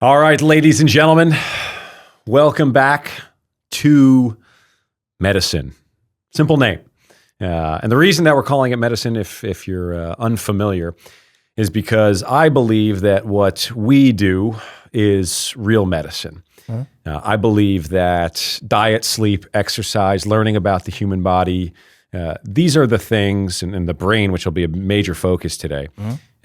All right, ladies and gentlemen, welcome back to medicine. Simple name. And the reason that we're calling it medicine, if you're unfamiliar, is because I believe that what we do is real medicine. I believe that diet, sleep, exercise, learning about the human body, these are the things, and the brain, which will be a major focus today.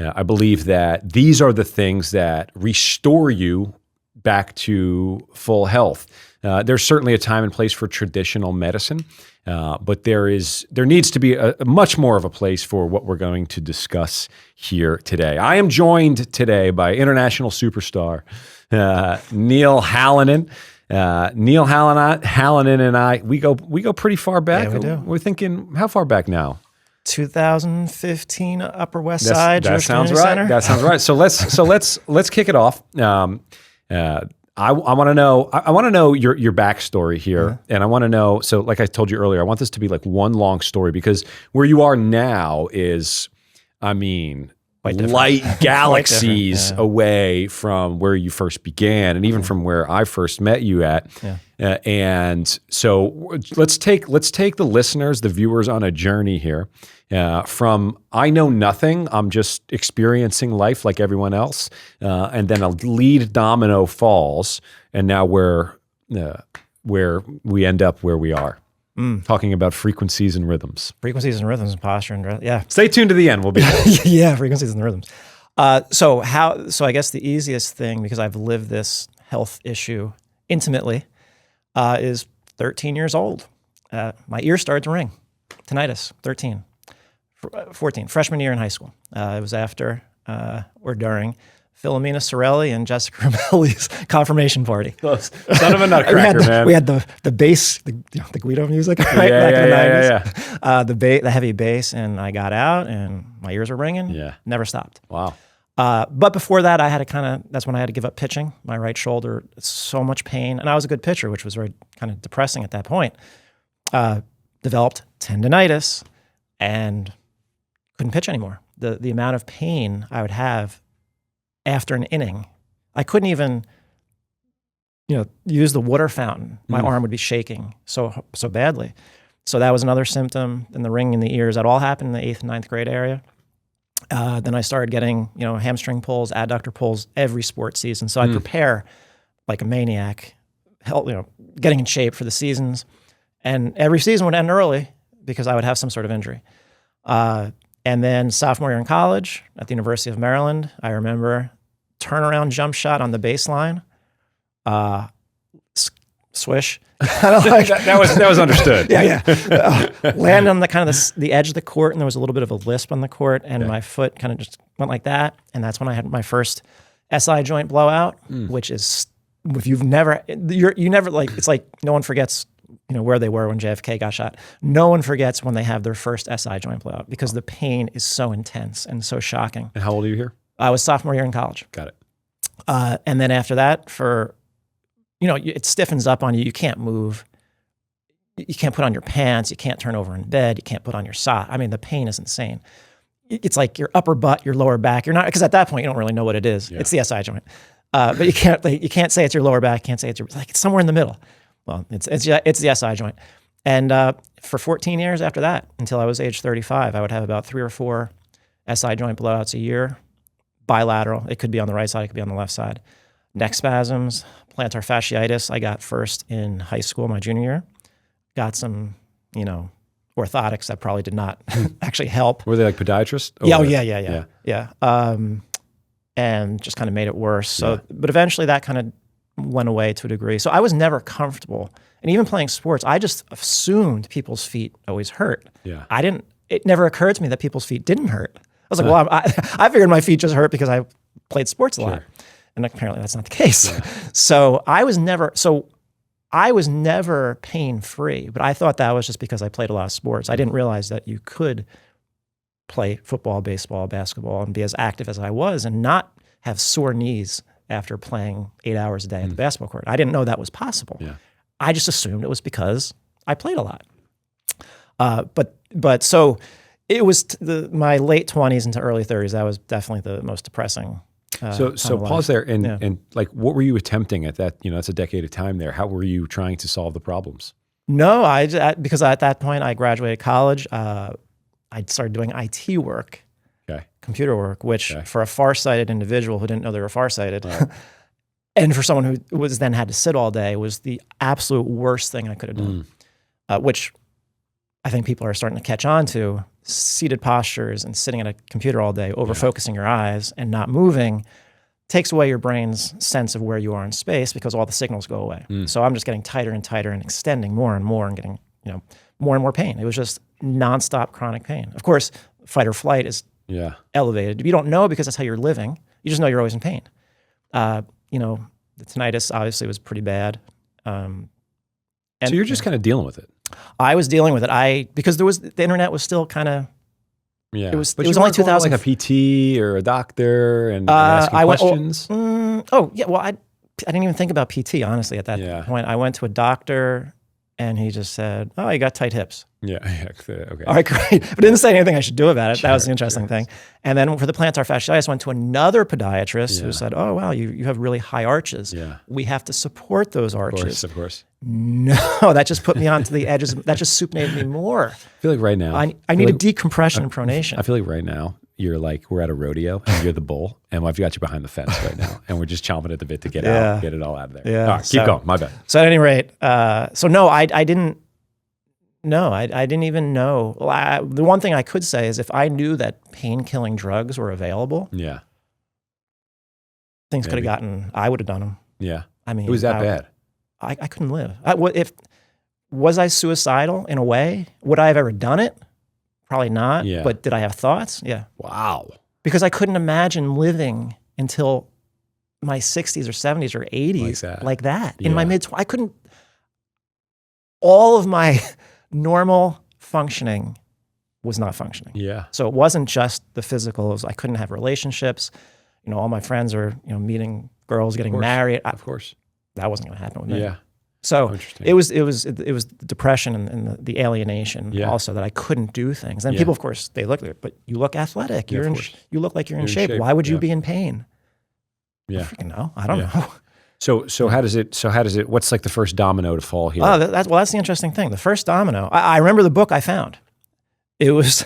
I believe that these are the things that restore you back to full health. There's certainly a time and place for traditional medicine, but there needs to be a much more of a place for what we're going to discuss here today. I am joined today by international superstar Neal Hallinan. Neal Hallinan and I, we go pretty far back. Yeah, we do. We're thinking, how far back now? 2015, Upper West Side. That sounds right. Center. That sounds right. So let's kick it off. I want to know. I want to know your backstory here, and I want to know. So, like I told you earlier, I want this to be like one long story because where you are now is, light galaxies away from where you first began, and even from where I first met you at. And so let's take the listeners, the viewers, on a journey here. From I know nothing, I'm just experiencing life like everyone else, and then a lead domino falls, and now where we end up where we are. Talking about frequencies and rhythms. Frequencies and rhythms and posture and yeah. Stay tuned to the end. We'll be there. Yeah, frequencies and rhythms. So I guess the easiest thing, because I've lived this health issue intimately, is 13 years old. My ear started to ring. Tinnitus, 14, freshman year in high school. It was after or during Philomena Sorelli and Jessica Ramelli's confirmation party. Son of a nutcracker, man. We had the bass, the Guido music, right? Back in the 90s. The heavy bass, and I got out, and my ears were ringing. Yeah. Never stopped. Wow. But before that, that's when I had to give up pitching. My right shoulder, so much pain. And I was a good pitcher, which was very kind of depressing at that point. Developed tendinitis and couldn't pitch anymore. The amount of pain I would have after an inning, I couldn't even, use the water fountain. My arm would be shaking so badly. So that was another symptom. And the ringing in the ears, that all happened in the 8th and 9th grade area. Then I started getting, hamstring pulls, adductor pulls every sports season. So I'd prepare like a maniac, getting in shape for the seasons. And every season would end early because I would have some sort of injury. And then sophomore year in college at the University of Maryland, I remember turnaround jump shot on the baseline, swish. that was understood. Land on the kind of the edge of the court, and there was a little bit of a lisp on the court, and my foot kind of just went like that. And that's when I had my first SI joint blowout, which is, if you've never, you never, like, it's like no one forgets where they were when JFK got shot. No one forgets when they have their first SI joint blowout because the pain is so intense and so shocking. And how old are you here? I was sophomore year in college. Got it. And then after that, it stiffens up on you. You can't move. You can't put on your pants. You can't turn over in bed. You can't put on your sock. The pain is insane. It's like your upper butt, your lower back. You're not, because at that point you don't really know what it is. Yeah. It's the SI joint. But you can't say it's your lower back. Can't say it's somewhere in the middle. Well, it's the SI joint. And for 14 years after that, until I was age 35, I would have about 3 or 4 SI joint blowouts a year, bilateral. It could be on the right side, it could be on the left side. Neck spasms, plantar fasciitis. I got first in high school, my junior year. Got some, orthotics that probably did not actually help. Were they like podiatrists? Yeah. And just kind of made it worse. So, but eventually that kind of went away to a degree. So I was never comfortable. And even playing sports, I just assumed people's feet always hurt. Yeah. It never occurred to me that people's feet didn't hurt. I was like, I figured my feet just hurt because I played sports a lot. And apparently that's not the case. Yeah. So I was never pain-free, but I thought that was just because I played a lot of sports. I didn't realize that you could play football, baseball, basketball, and be as active as I was and not have sore knees after playing 8 hours a day at the basketball court. I didn't know that was possible. Yeah. I just assumed it was because I played a lot. But so it was my late 20s into early 30s. That was definitely the most depressing So time of pause life. there, and like, what were you attempting at that? That's a decade of time there. How were you trying to solve the problems? No, because at that point I graduated college. I started doing IT work, computer work, which for a farsighted individual who didn't know they were farsighted, and for someone who was then had to sit all day, was the absolute worst thing I could have done. Which I think people are starting to catch on to. Seated postures and sitting at a computer all day, over focusing your eyes and not moving, takes away your brain's sense of where you are in space because all the signals go away. So I'm just getting tighter and tighter and extending more and more and getting more and more pain. It was just nonstop chronic pain. Of course, fight or flight is elevated. You don't know because that's how you're living. You just know you're always in pain. The tinnitus obviously was pretty bad. And so you're just kind of dealing with it. I was dealing with it. Because the internet was still kind of. Yeah, it was but only 2000. Like a PT or a doctor and asking questions. Well, I didn't even think about PT honestly at that point. I went to a doctor, and he just said, "Oh, you got tight hips." Okay. All right, great. But didn't say anything I should do about it. That was the interesting thing. And then for the plantar fasciitis, I went to another podiatrist who said, "Oh, wow, you have really high arches. We have to support those arches." Of course. No, that just put me onto the edges. That just supinated me more. I feel like right now, I need a decompression and pronation. I feel like right now, you're like, we're at a rodeo and you're the bull, and I've got you behind the fence right now, and we're just chomping at the bit to get out, get it all out of there. Yeah. All right, keep going. My bad. So at any rate, no, I didn't. No, I didn't even know. The one thing I could say is if I knew that pain-killing drugs were available, things could have gotten. I would have done them. Yeah. I mean, it was that bad. I couldn't live. Was I suicidal in a way? Would I have ever done it? Probably not. Yeah. But did I have thoughts? Yeah. Wow. Because I couldn't imagine living until my 60s or 70s or 80s like that. In my mid-20s. I couldn't. All of my normal functioning was not functioning. Yeah. So it wasn't just the physical. It was, I couldn't have relationships. All my friends are meeting girls, getting married. Of course. That wasn't going to happen with me. Yeah. So it was the depression and the alienation also that I couldn't do things. And people, of course, they look at it, but you look athletic. You look like you're in shape. Why would you be in pain? Yeah. I freaking know. I don't know. So how does it? What's like the first domino to fall here? Oh, that's the interesting thing. The first domino. I remember the book I found. It was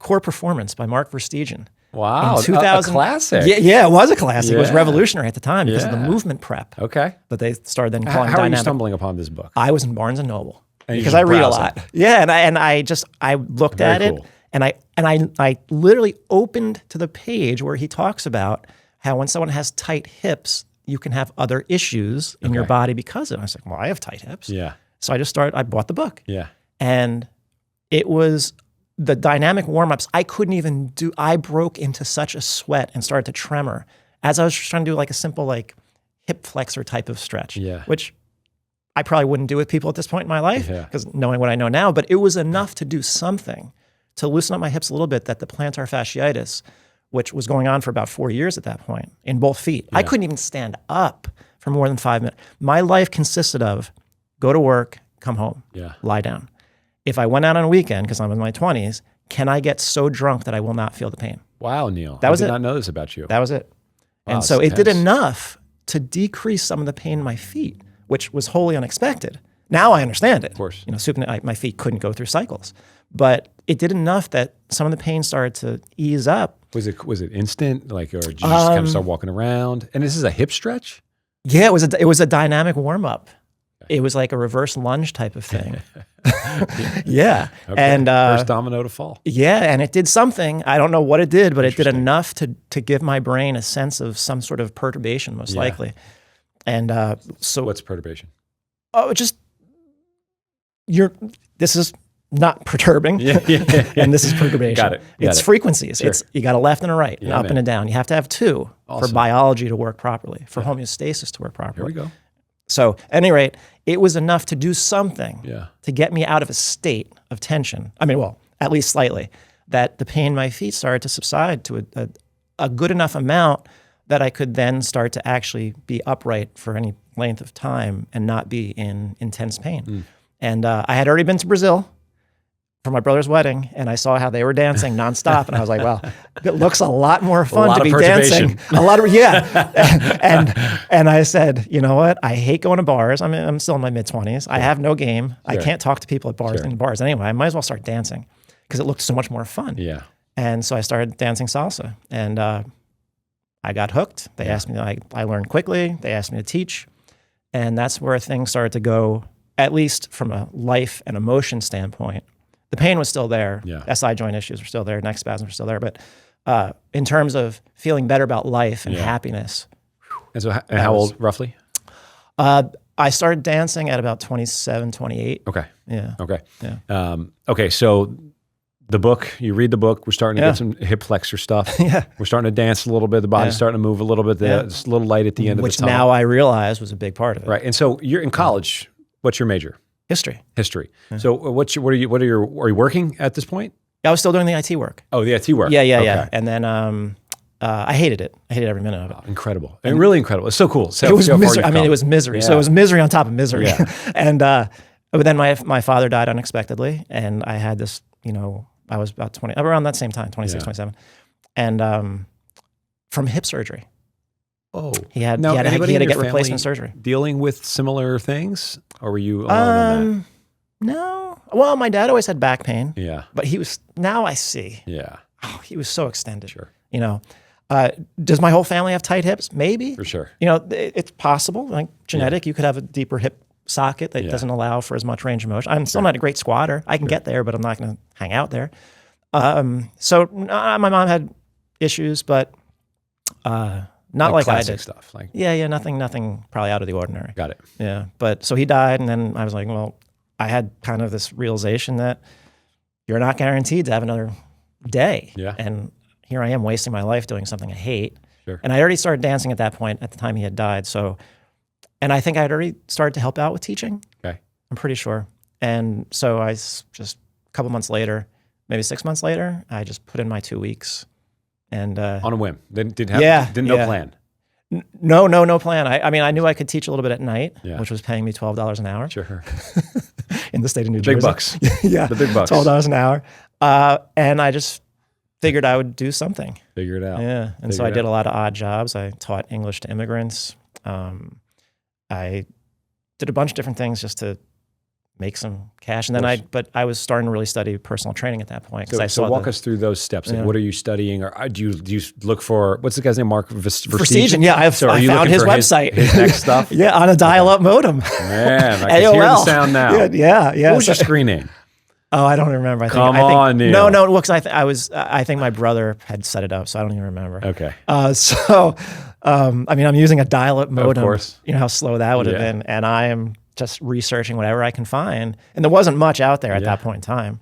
Core Performance by Mark Verstegen. Wow, in 2000, a classic. Yeah, it was a classic. It was revolutionary at the time because of the movement prep. Okay. That they started then calling How dynamic. are you stumbling upon this book? I was in Barnes and Noble because I read a lot. Yeah, and I looked at it and I literally opened to the page where he talks about how when someone has tight hips, you can have other issues in your body because of it. I was like, well, I have tight hips. Yeah. So I bought the book. Yeah. And it was the dynamic warm-ups. I couldn't even do, I broke into such a sweat and started to tremor as I was trying to do like a simple like hip flexor type of stretch, which I probably wouldn't do with people at this point in my life because knowing what I know now, but it was enough to do something to loosen up my hips a little bit that the plantar fasciitis, which was going on for about 4 years at that point in both feet. I couldn't even stand up for more than 5 minutes. My life consisted of go to work, come home, lie down. If I went out on a weekend, because I'm in my 20s, can I get so drunk that I will not feel the pain? Wow, Neal. I did not know this about you. That was it. Wow, and so it did enough to decrease some of the pain in my feet, which was wholly unexpected. Now I understand it. Of course. My feet couldn't go through cycles. But it did enough that some of the pain started to ease up. Was it instant? Or did you just kind of start walking around? And this is a hip stretch? Yeah, it was a dynamic warm-up. It was like a reverse lunge type of thing. Yeah. Okay. And first domino to fall. Yeah, and it did something. I don't know what it did, but it did enough to give my brain a sense of some sort of perturbation, most likely. And so what's perturbation? Oh, this is not perturbing. And this is perturbation. Got it. It's frequencies. Sure. You got a left and a right, an up and a down. You have to have two for biology to work properly, for homeostasis to work properly. Here we go. So at any rate, it was enough to do something to get me out of a state of tension. I mean, well, at least slightly, that the pain in my feet started to subside to a good enough amount that I could then start to actually be upright for any length of time and not be in intense pain. And I had already been to Brazil for my brother's wedding, and I saw how they were dancing nonstop, and I was like, well, it looks a lot more fun to be dancing. A lot of and I said, you know what? I hate going to bars. I mean, I'm still in my mid-20s. I have no game. Sure. I can't talk to people at bars in bars anyway. I might as well start dancing because it looked so much more fun. Yeah. And so I started dancing salsa, and I got hooked. They asked me, I learned quickly. They asked me to teach, and that's where things started to go, at least from a life and emotion standpoint. The pain was still there. Yeah. SI joint issues were still there. Neck spasms were still there. But in terms of feeling better about life and happiness. And so how old, roughly? I started dancing at about 27, 28. Okay. Yeah. Okay. Yeah. Okay, so the book, you read the book, we're starting to get some hip flexor stuff. Yeah. We're starting to dance a little bit. The body's starting to move a little bit. There's a little light at the end of the tunnel. Which now I realize was a big part of it. Right. And so you're in college. What's your major? History. Yeah. So are you working at this point? I was still doing the IT work. Oh, the IT work. Yeah. And then I hated it. I hated every minute of it. Oh, incredible. And really incredible. It's so cool. So, it was misery. I mean, it was misery. Yeah. So it was misery on top of misery. Yeah. And but then my father died unexpectedly, and I had this, I was about 20, around that same time, 26, 27. And from hip surgery. Oh, he had to get replacement surgery. Dealing with similar things, or were you alone on that? No. Well, my dad always had back pain. Yeah, but now I see. Yeah. Oh, he was so extended. Sure. Does my whole family have tight hips? Maybe. For sure. It's possible. Like genetic, you could have a deeper hip socket that doesn't allow for as much range of motion. I'm still not a great squatter. I can get there, but I'm not going to hang out there. So my mom had issues, but. Not like I did. Stuff. Nothing probably out of the ordinary. Got it. Yeah. But so he died, and then I was like, well, I had kind of this realization that you're not guaranteed to have another day. Yeah. And here I am wasting my life doing something I hate. Sure. And I already started dancing at that point at the time he had died. So, and I think I'd already started to help out with teaching. Okay. I'm pretty sure. And so I just a couple months later, maybe 6 months later, I just put in my 2 weeks. And on a whim, didn't no plan. No plan. I mean, I knew I could teach a little bit at night, which was paying me $12 an hour. Sure. In the state of New Jersey. Big bucks. Yeah, the big bucks. $12 an hour, and I just figured I would do something. Figure it out. Yeah, and so I did a lot of odd jobs. I taught English to immigrants. I did a bunch of different things just to make some cash, and then I was starting to really study personal training at that point. So walk us through those steps. Like, what are you studying, or do you look for, what's the guy's name? Mark Verstegen? Yeah, I found his website. His next stuff. Yeah, on a dial-up modem. Man, I can hear the sound now. Yeah. What was your screen name? Oh, I don't remember. Come on, Neal. No, because I think my brother had set it up, so I don't even remember. Okay. I mean, I'm using a dial-up modem. Of course. You know how slow that would have been, and I am just researching whatever I can find. And there wasn't much out there at that point in time.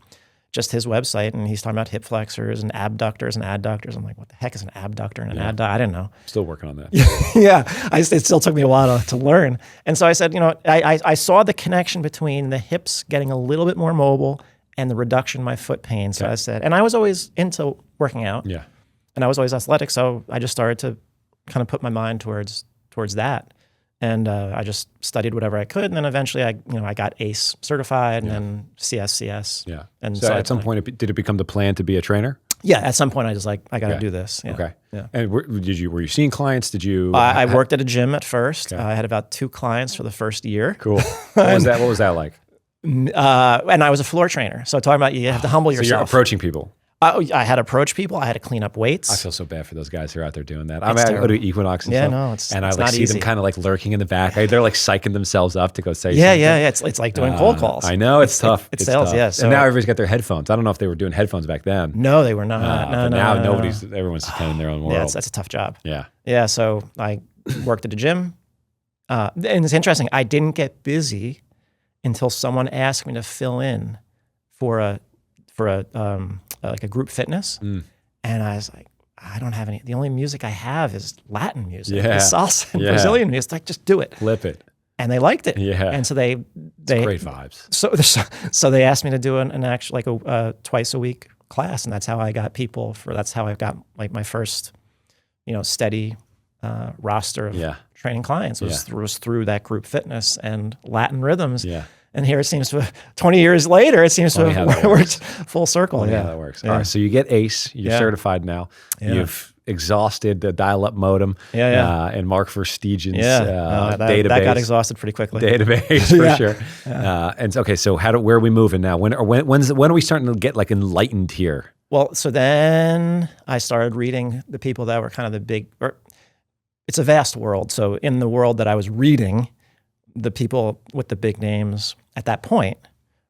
Just his website, and he's talking about hip flexors and abductors and adductors. I'm like, what the heck is an abductor and an adductor? I didn't know. Still working on that. It still took me a while to learn. And so I said, I saw the connection between the hips getting a little bit more mobile and the reduction in my foot pain. So I said, and I was always into working out. Yeah. And I was always athletic, so I just started to kind of put my mind towards that. And I just studied whatever I could, and then eventually I got ACE certified, and then CSCS. Yeah. And so at some point, did it become the plan to be a trainer? Yeah. At some point, I just I got to do this. Yeah. Okay. Yeah. And were you seeing clients? Did you? I worked at a gym at first. I had about 2 clients for the first year. Cool. What was that like? And I was a floor trainer. So talking about you have to humble yourself. So you're approaching people. I had to approach people. I had to clean up weights. I feel so bad for those guys who are out there doing that. I go to Equinox and stuff, and I see them kind of lurking in the back. They're like psyching themselves up to go say something. Yeah. It's like doing cold calls. I know, it's tough. It's sales, tough. yeah. So, and now everybody's got their headphones. I don't know if they were doing headphones back then. No, they were not. Everyone's kind of in their own world. Yeah, that's a tough job. Yeah. Yeah, so I worked at a gym. And it's interesting, I didn't get busy until someone asked me to fill in for a group fitness. And I was like, I don't have any. The only music I have is Latin music, salsa and Brazilian music. Like, just do it. Flip it. And they liked it. Yeah. And so they great vibes. So they asked me to do an actual a twice a week class, and that's how I got people that's how I got like my first, steady roster of training clients was through that group fitness and Latin rhythms. Yeah. And here it seems to, 20 years later, it seems to have worked full circle. Yeah, that works. All right, so you get ACE. You're certified now. Yeah. You've exhausted the dial-up modem and Mark Verstegen's database. That got exhausted pretty quickly. Database for sure. And okay, so where are we moving now? When are we starting to get like enlightened here? Well, so then I started reading the people that were kind of the big. It's a vast world. So in the world that I was reading, the people with the big names at that point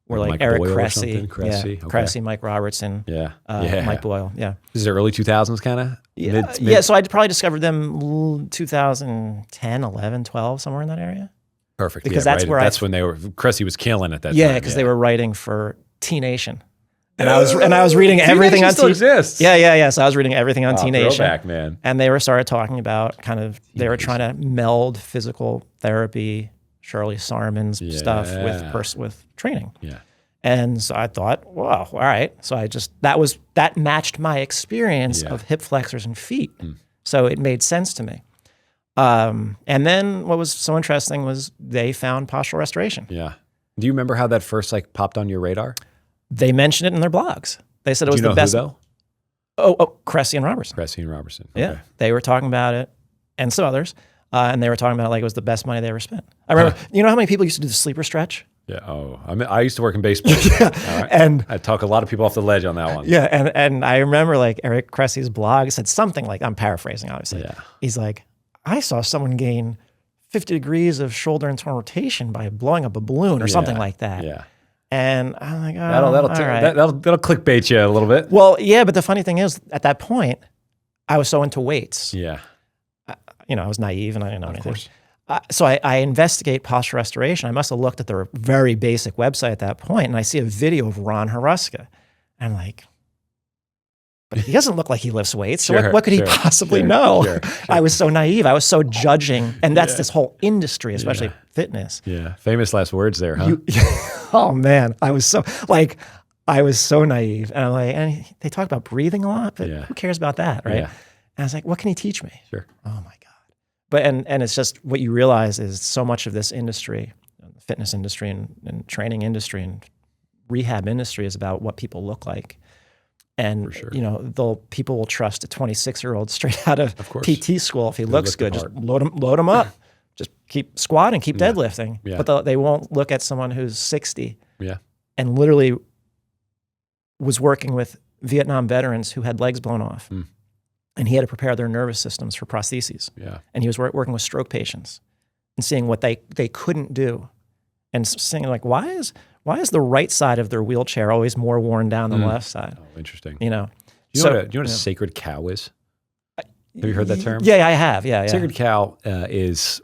were like Mike Eric Boyle Cressy, Cressy, Mike Robertson, Mike Boyle, This is the early 2000s kind of? Yeah, so I probably discovered them 2010, 11, 12, somewhere in that area. Perfect. Because that's where that's when they were, Cressy was killing at that time. Yeah, because they were writing for T Nation. And I was reading everything on still exists. Yeah. So I was reading everything on T Nation. Throwback, man. And they started talking about they were trying to meld physical therapy, Shirley Sarman's stuff with training. Yeah. And so I thought, wow, all right. So that matched my experience of hip flexors and feet. So it made sense to me. And then what was so interesting was they found postural restoration. Yeah. Do you remember how that first popped on your radar? They mentioned it in their blogs. They said it was the best. Who, though? Oh, Cressy and Robertson. Cressy and Robertson. Okay. Yeah, they were talking about it, and some others, and they were talking about it like it was the best money they ever spent. I remember, you know how many people used to do the sleeper stretch? Yeah. Oh, I used to work in baseball. Right. And I talk a lot of people off the ledge on that one. Yeah, and I remember like Eric Cressy's blog said something like, I'm paraphrasing, obviously. Yeah. He's like, I saw someone gain 50 degrees of shoulder internal rotation by blowing up a balloon or something like that. Yeah. And I'm like, oh, that'll clickbait you a little bit. Well, yeah, but the funny thing is, at that point, I was so into weights. Yeah. I was naive and I didn't know anything. Of course. So I investigate postural restoration. I must have looked at their very basic website at that point, and I see a video of Ron Huruska. And I'm like, but he doesn't look like he lifts weights. So what could he possibly know? Sure. I was so naive. I was so judging. And that's this whole industry, especially fitness. Yeah. Famous last words there, huh? Oh man, I was so naive. And I'm like, and they talk about breathing a lot, but who cares about that, right? Yeah. And I was like, what can he teach me? Sure. Oh my God. But and it's just what you realize is so much of this industry, the fitness industry and training industry and rehab industry is about what people look like. And people will trust a 26-year-old straight out of PT school if he looks good. Just load him up. Just keep squatting, keep deadlifting. Yeah. But they won't look at someone who's 60 and literally was working with Vietnam veterans who had legs blown off. And he had to prepare their nervous systems for prostheses. Yeah. And he was working with stroke patients and seeing what they couldn't do. And saying like, why is the right side of their wheelchair always more worn down than the left side? Oh, interesting. You know? Do you know what a sacred cow is? Have you heard that term? Yeah, I have. Yeah. Sacred cow is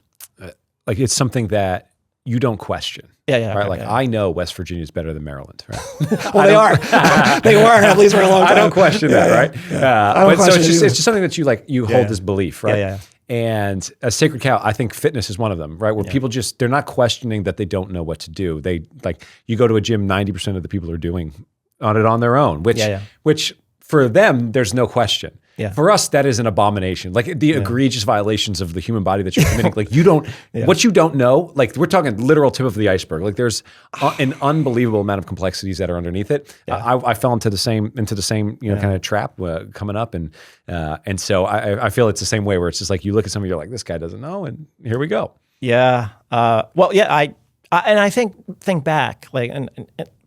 it's something that you don't question. Yeah. Right. I know West Virginia is better than Maryland. Right. Well, they are. They were at least for a long time. I don't question that. Right. But it's just something that you hold this belief. Right. Yeah. And a sacred cow, I think fitness is one of them, right? Where people they're not questioning that they don't know what to do. They you go to a gym, 90% of the people are doing it on their own, which for them, there's no question. Yeah. For us, that is an abomination. Like the egregious violations of the human body that you're committing. Like you don't, what you don't know, like we're talking literal tip of the iceberg. Like there's an unbelievable amount of complexities that are underneath it. Yeah. I fell into the same kind of trap coming up. And so I feel it's the same way where it's just like, you look at somebody, you're like, this guy doesn't know. And here we go. Yeah. I think back like, and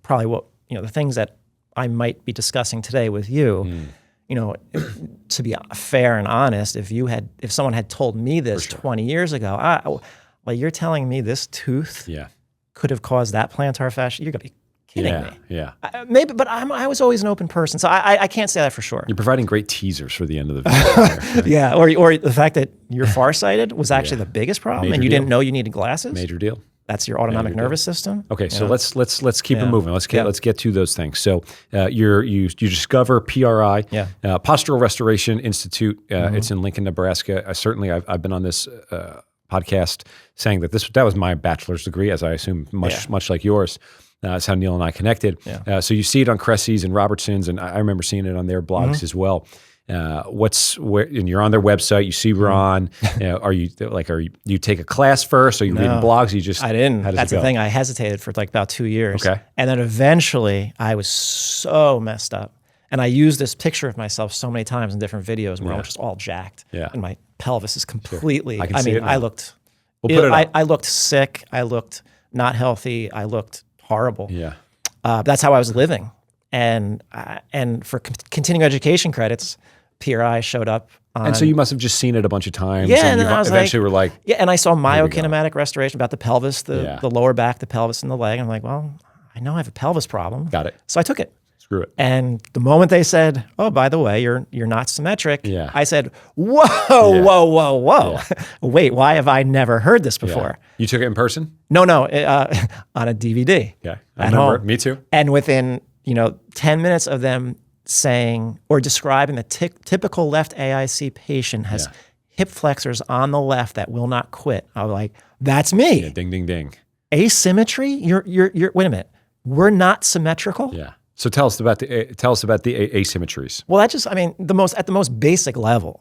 probably what, the things that I might be discussing today with you, to be fair and honest, if someone had told me this 20 years ago, you're telling me this tooth could have caused that plantar fascia, you're gonna be kidding me. Yeah. Maybe, but I was always an open person, so I can't say that for sure. You're providing great teasers for the end of the video. Yeah, or the fact that you're farsighted was actually the biggest problem, and you didn't know you needed glasses. Major deal. That's your autonomic nervous system. Okay, so let's keep it moving. Let's get to those things. So you discover PRI, Postural Restoration Institute. It's in Lincoln, Nebraska. I've been on this podcast saying that that was my bachelor's degree, as I assume much like yours. That's how Neal and I connected. Yeah. So you see it on Cressy's and Robertson's, and I remember seeing it on their blogs as well. And you're on their website, you see Ron. You take a class first? Are you reading blogs? You just, I didn't. How does That's it go? the thing. I hesitated for like about 2 years. Okay. And then eventually I was so messed up. And I used this picture of myself so many times in different videos where I'm just all jacked. Yeah. And my pelvis is completely, Sure. I can see it now. I looked, We'll put it up. I looked sick. I looked not healthy. I looked horrible. Yeah. That's how I was living. And for continuing education credits, PRI showed up. And so you must have just seen it a bunch of times. Yeah, and and you I was eventually were like, yeah, and I saw we go. myokinematic restoration about the pelvis, the lower back, the pelvis, and the leg. I'm like, well, I know I have a pelvis problem. got it. So I took it. Screw it. And the moment they said, "Oh, by the way, you're not symmetric," Yeah. I said, "Whoa. Wait, why have I never heard this before?" Yeah. You took it in person? No, on a DVD. Yeah, I at remember. home. Me too. And within 10 minutes of them saying or describing the typical left AIC patient has hip flexors on the left that will not quit, I was like, "That's me." Yeah, ding, ding, ding. Asymmetry? You're wait a minute. We're not symmetrical? Yeah. So tell us about the asymmetries. Well, at the most basic level,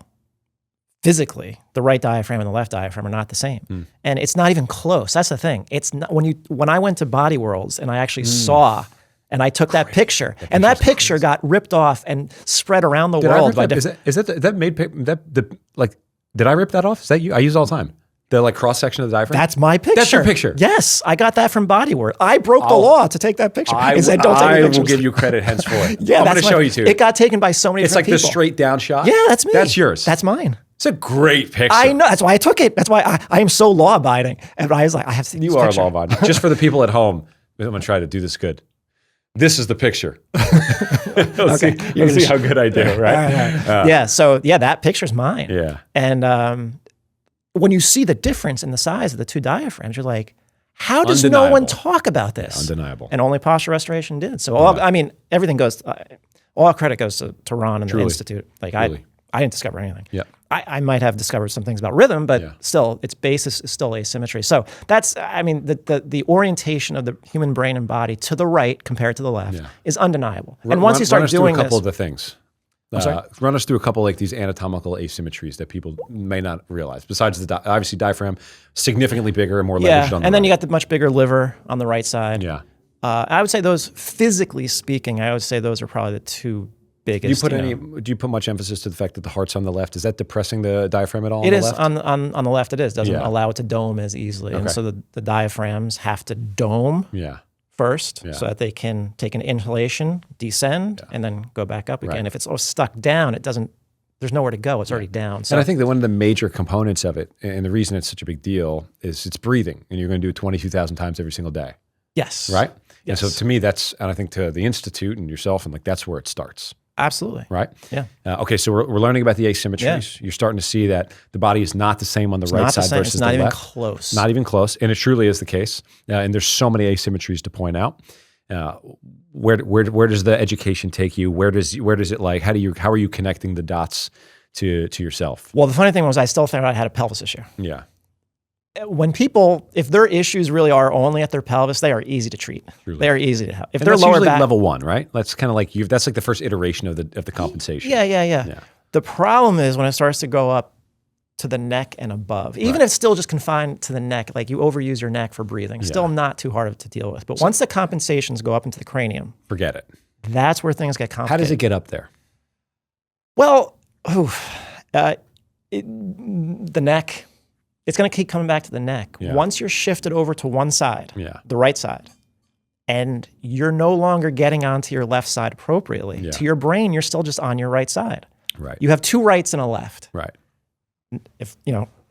physically, the right diaphragm and the left diaphragm are not the same. And it's not even close. That's the thing. It's not when I went to Body Worlds and I actually saw and I took that picture, and that picture got ripped off and spread around the world. Did I rip that off? Is that you? I use it all the time. The cross section of the diaphragm. That's my picture. That's your picture. Yes, I got that from Body World. I broke the law to take that picture. I will give you credit henceforth. Yeah, I'm going to show you too. It got taken by so many It's different people. It's like the straight down shot. Yeah, that's me. That's yours. That's mine. It's a great picture. I know. That's why I took it. That's why I am so law abiding. And I was like, I have to see this You are picture. law abiding. Just for the people at home, I'm going to try to do this good. This is the picture. Let's see how good I do, right? Yeah. So that picture's mine. Yeah. And when you see the difference in the size of the two diaphragms, you're like, how does no one talk about this? Undeniable. And only Postural Restoration did. So everything goes. All credit goes to Ron and the Institute. Like I didn't discover anything. Yeah. I might have discovered some things about rhythm, but still, its basis is still asymmetry. So that's, the orientation of the human brain and body to the right compared to the left is undeniable. And once you start doing a couple this, of the things. sorry? Run us through a couple these anatomical asymmetries that people may not realize. Besides obviously diaphragm, significantly bigger and more leveraged on the and then right. you got the much bigger liver on the right side. Yeah. I would say those, physically speaking, I would say those are probably the two biggest. Do you put much emphasis to the fact that the heart's on the left? Is that depressing the diaphragm at all? It is on the left. It is. Doesn't Yeah. allow it to dome as easily, and so the diaphragms have to dome first, so that they can take an inhalation, descend, and then go back up again. Right. If it's all stuck down, it doesn't. There's nowhere to go. It's already down. So And I think that one of the major components of it, and the reason it's such a big deal, is it's breathing, and you're going to do it 22,000 times every single day. yes, Right? Yes. And so to me, and I think to the Institute and yourself, and that's where it starts. Absolutely. Right? Yeah. Okay, so we're learning about the asymmetries. Yeah. You're starting to see that the body is not the same on the right Not the side same. versus It's not the even left. close. Not even close, and it truly is the case. And there's so many asymmetries to point out. Where does the education take you? Where does it how are you connecting the dots to yourself? Well, the funny thing was, I still thought I had a pelvis issue. Yeah. When people, if their issues really are only at their pelvis, they are easy to treat. Truly. They are easy to help. If And they're that's lower usually back, level one, right? That's kind of like that's like the first iteration of the compensation. Yeah. The problem is when it starts to go up to the neck and above, even if it's still just confined to the neck, like you overuse your neck for breathing, still not too hard to deal with. But once the compensations go up into the cranium, Forget it. that's where things get complicated. How does it get up there? Well, the neck, it's going to keep coming back to the neck. Yeah. Once you're shifted over to one side, Yeah. the right side, and you're no longer getting onto your left side appropriately, Yeah. to your brain, you're still just on your right side. Right. You have two rights and a left. Right. If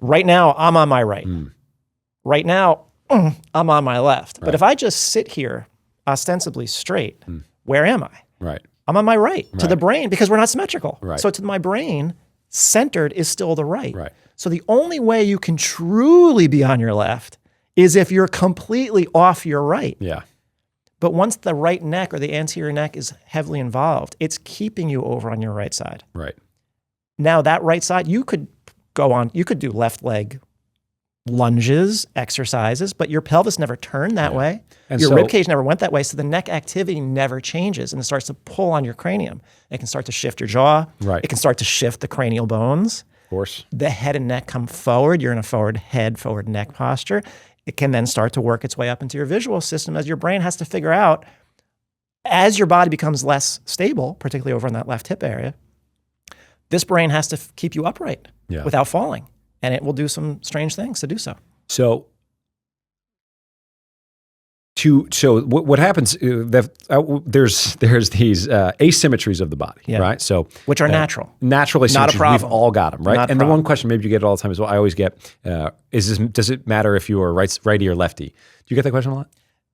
right now I'm on my right. Right now I'm on my left. But if I just sit here ostensibly straight, where am I? Right. I'm on my right to the brain because we're not symmetrical. Right. So to my brain, centered is still the right. Right. So the only way you can truly be on your left is if you're completely off your right. Yeah. But once the right neck or the anterior neck is heavily involved, it's keeping you over on your right side. Right. Now that right side, you could do left leg lunges, exercises, but your pelvis never turned that way. And your so- rib cage never went that way. So the neck activity never changes and it starts to pull on your cranium. It can start to shift your jaw. Right. It can start to shift the cranial bones. Of course. The head and neck come forward. You're in a forward head, forward neck posture. It can then start to work its way up into your visual system as your brain has to figure out, as your body becomes less stable, particularly over in that left hip area, this brain has to keep you upright without falling. And it will do some strange things to do so. So what happens? There's these asymmetries of the body, right? So which are natural, natural asymmetries. Not a problem. We've all got them, right? Not a And problem. the one question maybe you get all the time is, well, I always get, does it matter if you are righty or lefty? Do you get that question a lot?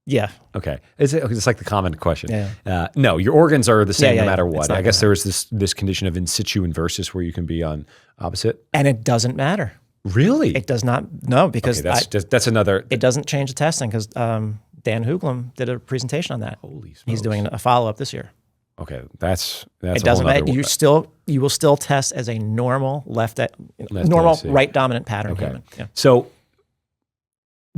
Yeah. Okay. It's like the common question. Yeah. No, your organs are the same no matter It's what. not I guess gonna there's this condition of in situ inversus where you can be on opposite. And it doesn't matter. Really? It does not. No, because that's another. it doesn't change the testing because Dan Hooglam did a presentation on that. Holy smokes. He's doing a follow-up this year. Okay, that's It a doesn't whole matter. nother- You will still test as a normal Left right dominant pattern Okay. human. Yeah. So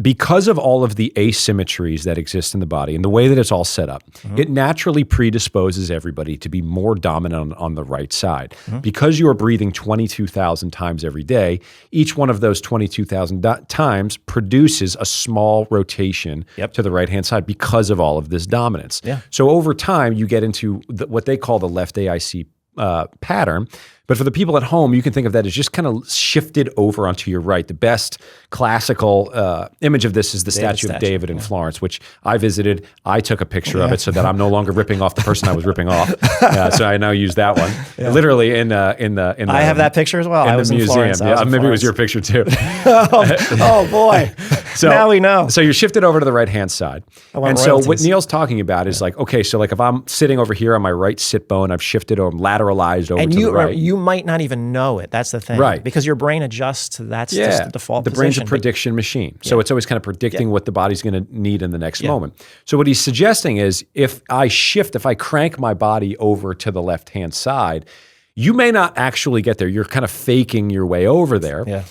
because of all of the asymmetries that exist in the body and the way that it's all set up, it naturally predisposes everybody to be more dominant on the right side. Because you are breathing 22,000 times every day, each one of those 22,000 times produces a small rotation to the right-hand side because of all of this dominance. Yeah. So over time, you get into what they call the left AIC pattern. But for the people at home, you can think of that as just kind of shifted over onto your right. The best classical image of this is the statue of David in Florence, which I visited. I took a picture of it so that I'm no longer ripping off the person I was ripping off. So I now use that one. Literally in the I have that picture as well. I was museum. in Florence. Yeah, maybe it was your picture too. Oh boy. So now we know. So you're shifted over to the right-hand side. And so what royalties. Neal's talking about is like, okay, so like if I'm sitting over here on my right sit bone, I've shifted over, lateralized over to the right. You might not even know it. That's the thing. Right. Because your brain adjusts to that's just the default the position. brain's a prediction machine. So it's always kind of predicting what the body's going to need in the next moment. So what he's suggesting is if I crank my body over to the left-hand side, you may not actually get there. You're kind of faking your way over there. Yeah.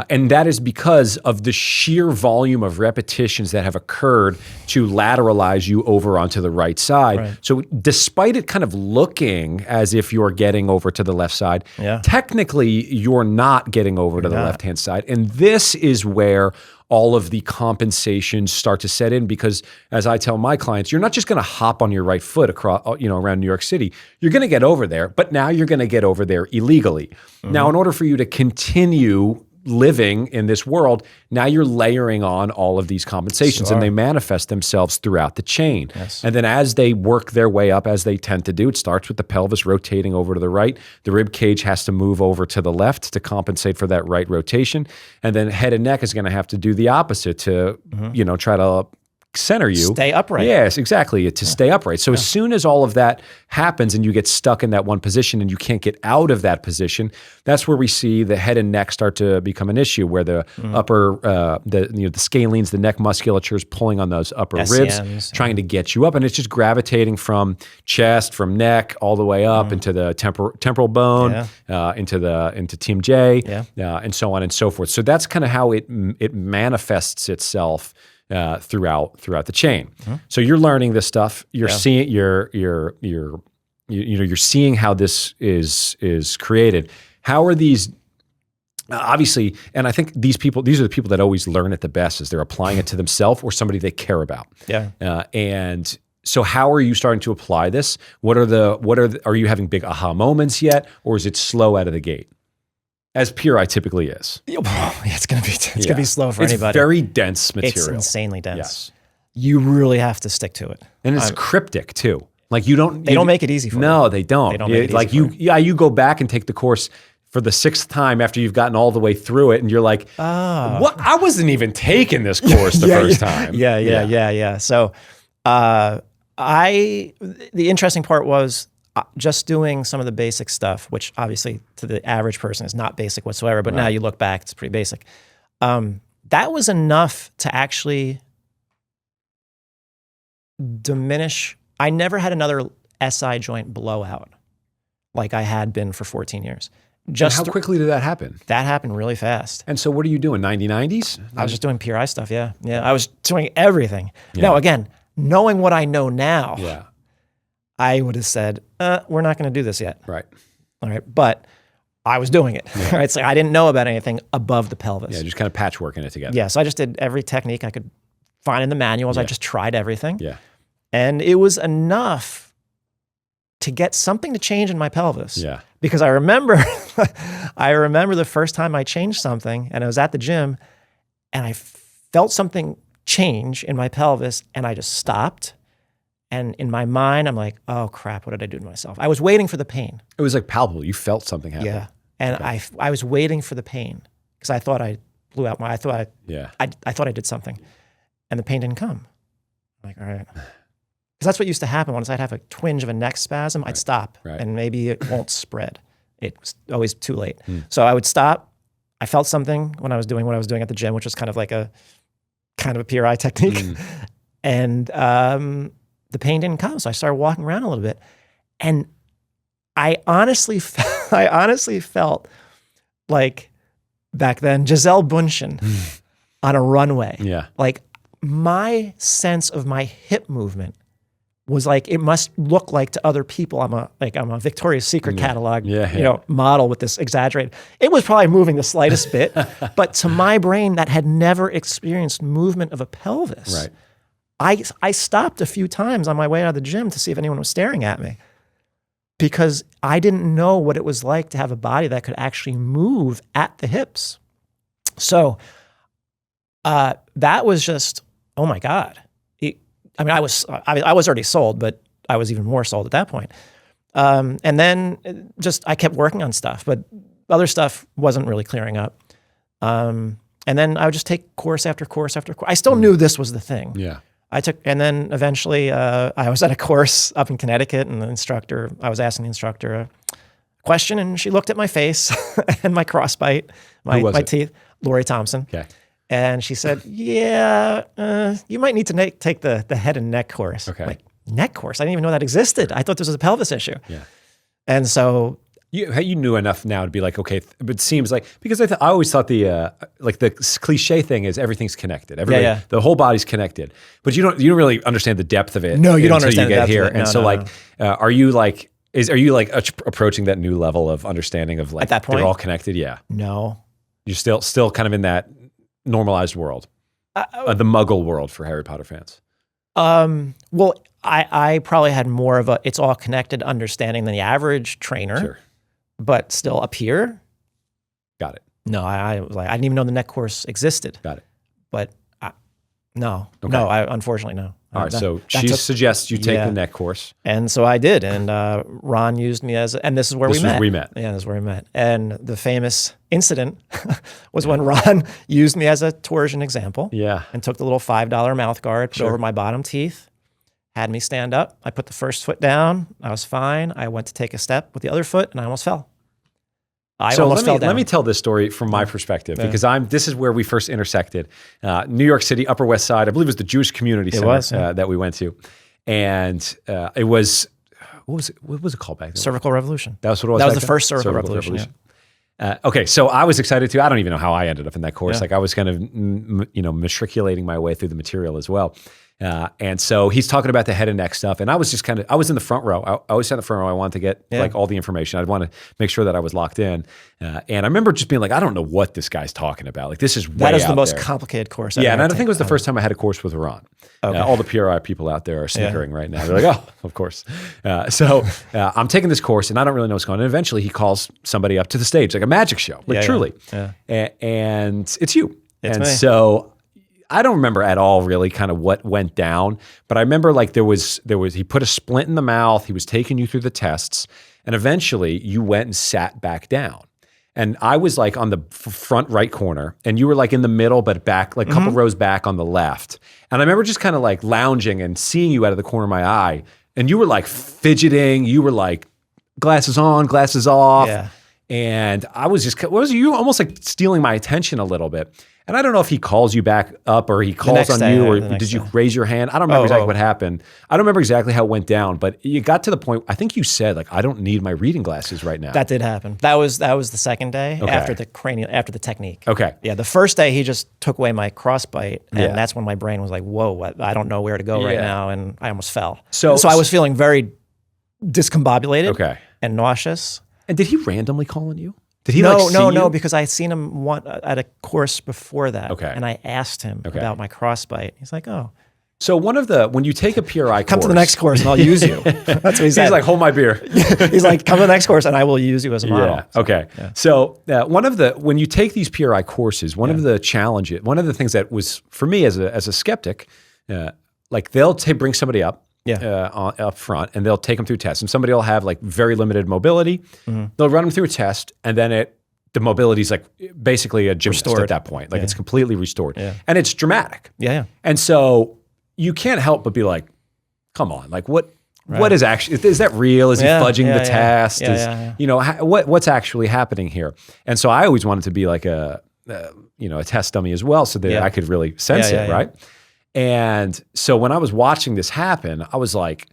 And that is because of the sheer volume of repetitions that have occurred to lateralize you over onto the right side. Right. So despite it kind of looking as if you're getting over to the left side, technically you're not getting over to the left-hand side. And this is where all of the compensations start to set in because, as I tell my clients, you're not just going to hop on your right foot across, around New York City. You're going to get over there, but now you're going to get over there illegally. Now, in order for you to continue living in this world, now you're layering on all of these compensations and they manifest themselves throughout the chain. And then as they work their way up, as they tend to do, it starts with the pelvis rotating over to the right. The rib cage has to move over to the left to compensate for that right rotation. And then head and neck is going to have to do the opposite to, try to center you. Stay upright. Yes, exactly. To stay upright. So as soon as all of that happens and you get stuck in that one position and you can't get out of that position, that's where we see the head and neck start to become an issue where the upper, the scalenes, the neck musculature is pulling on those upper ribs, trying to get you up. And it's just gravitating from chest, from neck, all the way up into the temporal bone, into Team J, and so on and so forth. So that's kind of how it manifests itself throughout the chain. So you're learning this stuff. You're seeing you're seeing how this is created. How are these obviously, and I think these are the people that always learn it the best, is they're applying it to themselves or somebody they care about. And so how are you starting to apply this? Are you having big aha moments yet, or is it slow out of the gate? As PRI typically is. It's going to be slow for anybody. It's very dense material. It's insanely dense. Yes. You really have to stick to it. And it's cryptic too. Like they don't make it easy for you. No, they don't. They don't make it easy for you. You go back and take the course for the 6th time after you've gotten all the way through it and you're like, what? I wasn't even taking this course the first time. Yeah. So the interesting part was just doing some of the basic stuff, which obviously to the average person is not basic whatsoever, but now you look back, it's pretty basic. That was enough to actually diminish. I never had another SI joint blowout like I had been for 14 years. Just how quickly did that happen? That happened really fast. And so what are you doing, 90s? I was just doing PRI stuff, yeah. I was doing everything. Yeah. Now, again, knowing what I know now, Yeah. I would have said, we're not going to do this yet. Right. All right. But I was doing it. Yeah. Right? It's like I didn't know about anything above the pelvis. Yeah, just kind of patchworking it together. Yeah. So I just did every technique I could find in the manuals. Yeah. I just tried everything. Yeah. And it was enough to get something to change in my pelvis. Yeah. Because I remember the first time I changed something, and I was at the gym and I felt something change in my pelvis, and I just stopped. And in my mind, I'm like, oh crap, what did I do to myself? I was waiting for the pain. It was like palpable. You felt something happen. Yeah. And okay. I was waiting for the pain because I thought I blew out I thought I did something, and the pain didn't come. I'm like, all right. Because that's what used to happen. Once I'd have a twinge of a neck spasm, I'd stop, and maybe it won't spread. It was always too late. So I would stop. I felt something when I was doing what I was doing at the gym, which was kind of a PRI technique. And the pain didn't come. So I started walking around a little bit. And I honestly felt like back then, Gisele Bündchen on a runway. Yeah. Like my sense of my hip movement was like, it must look like to other people I'm a Victoria's Secret catalog model with this exaggerated. It was probably moving the slightest bit, but to my brain that had never experienced movement of a pelvis, I stopped a few times on my way out of the gym to see if anyone was staring at me because I didn't know what it was like to have a body that could actually move at the hips. So that was just, oh my God. I was already sold, but I was even more sold at that point. And then I kept working on stuff, but other stuff wasn't really clearing up. And then I would just take course after course after course. I still knew this was the thing. Yeah. And then eventually I was at a course up in Connecticut, and I was asking the instructor a question, and she looked at my face and my crossbite, my teeth, Lori Thompson. Okay. And she said, yeah, you might need to take the head and neck course. Okay. Like, neck course? I didn't even know that existed. I thought this was a pelvis issue. Yeah. And so... You knew enough now to be like, okay, but it seems like, because I always thought the cliche thing is everything's connected. The whole body's connected. But you don't really understand the depth of it. No, you don't understand you get the depth here. of it. And so are you approaching that new level of understanding of like, at that point, they're all connected? Yeah. No. You're still kind of in that normalized world, the muggle world for Harry Potter fans. Well, I probably had more of a it's all connected understanding than the average trainer, Sure. But still up here. Got it. No, I was like, I didn't even know the neck course existed. Got it. But no, Okay. no, unfortunately, no. All right, so she suggests you take the neck course. And so I did, and Ron used me and this is where we met. Yeah, this is where we met. And the famous incident was when Ron used me as a torsion example. Yeah. And took the little $5 mouth guard, put over my bottom teeth, had me stand up. I put the first foot down. I was fine. I went to take a step with the other foot, and I almost fell. Let me tell this story from my perspective, because this is where we first intersected. New York City, Upper West Side, I believe it was the Jewish Community Center that we went to. And it was, what was it called back then? Cervical Revolution. That was what it was. That was the first Cervical Revolution. Yeah. Okay, so I was excited too. I don't even know how I ended up in that course. Yeah. Like I was kind of, matriculating my way through the material as well. And so he's talking about the head and neck stuff. And I was just I was in the front row. I always sat in the front row. I wanted to get like all the information. I'd want to make sure that I was locked in. And I remember just being like, I don't know what this guy's talking about. Like this is way That is the out most there. complicated course. Yeah, and I think it was the first time I had a course with Ron. Okay. All the PRI people out there are snickering right now. They're like, oh, of course. So I'm taking this course and I don't really know what's going on. And eventually he calls somebody up to the stage, like a magic show, like truly. Yeah. And it's you. It's me. So I don't remember at all really kind of what went down, but I remember like there was he put a splint in the mouth, he was taking you through the tests, and eventually you went and sat back down. And I was like on the front right corner, and you were like in the middle, but back, like a couple rows back on the left. And I remember just kind of like lounging and seeing you out of the corner of my eye, and you were like fidgeting, you were like glasses on, glasses off. Yeah. And I was you were almost like stealing my attention a little bit. And I don't know if he calls you back up or he calls on day, you, or the next did you day. raise your hand? I don't remember exactly what happened. I don't remember exactly how it went down, but you got to the point, I think you said, like, I don't need my reading glasses right now. That did happen. That was the second day Okay. after the technique. Okay. Yeah, the first day he just took away my crossbite, and Yeah. that's when my brain was like, "Whoa, I don't know where to go right Yeah. now," and I almost fell. So I was feeling very discombobulated Okay. and nauseous. And did he randomly call on you? Did he No, see you? because I had seen him at a course before that. Okay. And I asked him Okay. about my crossbite. He's like, "Oh, So when you take a PRI come to the next course and I'll use you." That's what he said. He's like, hold my beer. He's like, "Come to the next course and I will use you as a model." Yeah. Okay. So when you take these PRI courses, one of the things that was for me as a skeptic, like they'll bring somebody up. Up front, and they'll take them through tests. And somebody will have like very limited mobility. They'll run them through a test, and then the mobility is like basically a gymnast at that point. Like it's completely restored, and it's dramatic. Yeah. And so you can't help but be like, "Come on, like what is actually is that real? Is he fudging the test? You know what's actually happening here?" And so I always wanted to be like a test dummy as well, so that I could really sense it, right? And so when I was watching this happen, I was like,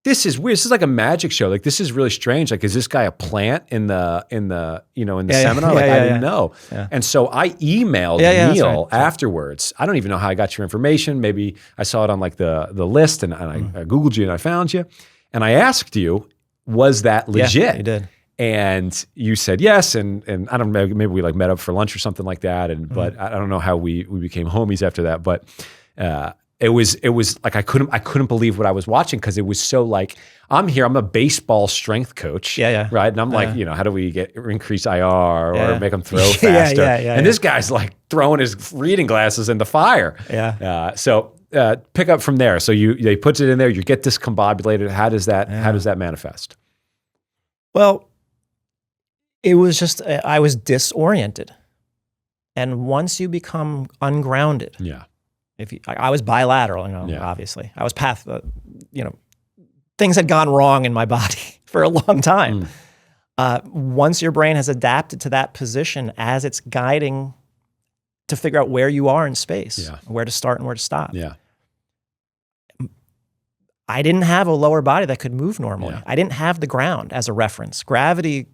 this is weird. This is like a magic show. Like, this is really strange. Like, is this guy a plant in the seminar? Like, I didn't know. Yeah. And so I emailed Neal afterwards. I don't even know how I got your information. Maybe I saw it on like the list, and I Googled you and I found you. And I asked you, was that legit? Yeah, you did. And you said yes, and I don't know, maybe we like met up for lunch or something like that. And but I don't know how we became homies after that. But it was like I couldn't believe what I was watching, because it was so like, I'm a baseball strength coach, right? And I'm like, how do we increase IR or make them throw faster? And this guy's like throwing his reading glasses in the fire. So pick up from there. So they put it in there. You get discombobulated. How does that manifest? Well, it was just I was disoriented, and once you become ungrounded, I was bilateral, obviously. I was things had gone wrong in my body for a long time. Once your brain has adapted to that position as it's guiding to figure out where you are in space, where to start and where to stop. I didn't have a lower body that could move normally. I didn't have the ground as a reference. Gravity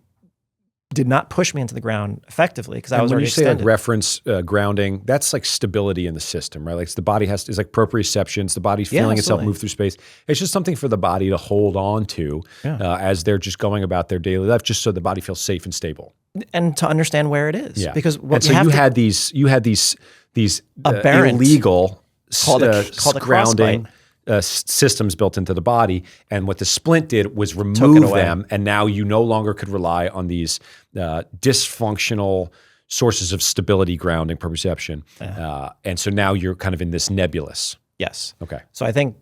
did not push me into the ground effectively, because I was already extended. When you say like reference grounding, that's like stability in the system, right? Like the body is like proprioception. The body's feeling itself move through space. It's just something for the body to hold on to as they're just going about their daily life, just so the body feels safe and stable. And to understand where it is. Because you had these illegal called a grounding systems built into the body, and what the splint did was remove them, and now you no longer could rely on these dysfunctional sources of stability, grounding, proprioception, and so now you're kind of in this nebulous. Yes. Okay. So I think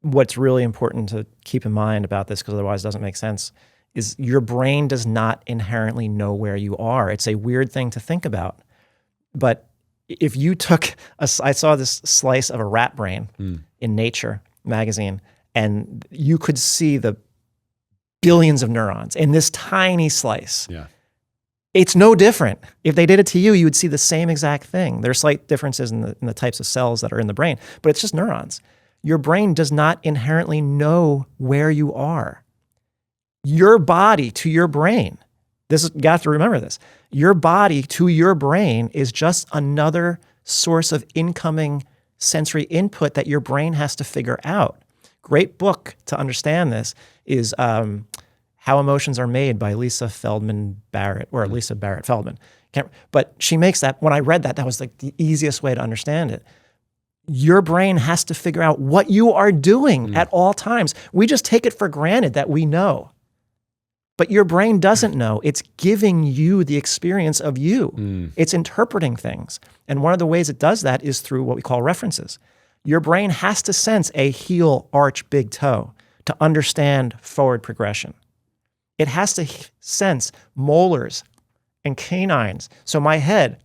what's really important to keep in mind about this, because otherwise it doesn't make sense, is your brain does not inherently know where you are. It's a weird thing to think about, but if you took I saw this slice of a rat brain in Nature magazine, and you could see the billions of neurons in this tiny slice. It's no different. If they did it to you, you would see the same exact thing. There are slight differences in the types of cells that are in the brain, but it's just neurons. Your brain does not inherently know where you are. Your body to your brain, you have to remember this. Your body to your brain is just another source of incoming sensory input that your brain has to figure out. Great book to understand this is How Emotions Are Made by Lisa Feldman Barrett, or Lisa Barrett Feldman. But she makes that, when I read that was like the easiest way to understand it. Your brain has to figure out what you are doing at all times. We just take it for granted that we know. But your brain doesn't know. It's giving you the experience of you. It's interpreting things. And one of the ways it does that is through what we call references. Your brain has to sense a heel, arch, big toe to understand forward progression. It has to sense molars and canines. So my head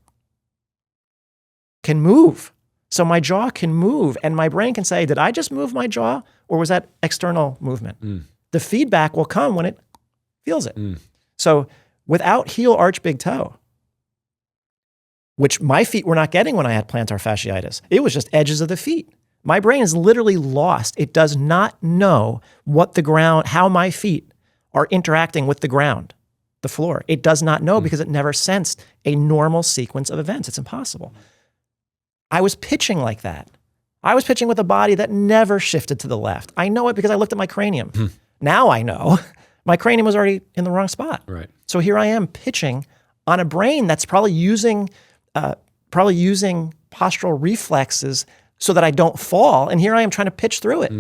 can move. So my jaw can move. And my brain can say, did I just move my jaw? Or was that external movement? The feedback will come when it feels it. So without heel, arch, big toe, which my feet were not getting when I had plantar fasciitis. It was just edges of the feet. My brain is literally lost. It does not know what the ground, how my feet are interacting with the ground, the floor. It does not know because it never sensed a normal sequence of events. It's impossible. I was pitching like that. I was pitching with a body that never shifted to the left. I know it because I looked at my cranium. Now I know my cranium was already in the wrong spot. Right. So here I am pitching on a brain that's probably using postural reflexes so that I don't fall. And here I am trying to pitch through it.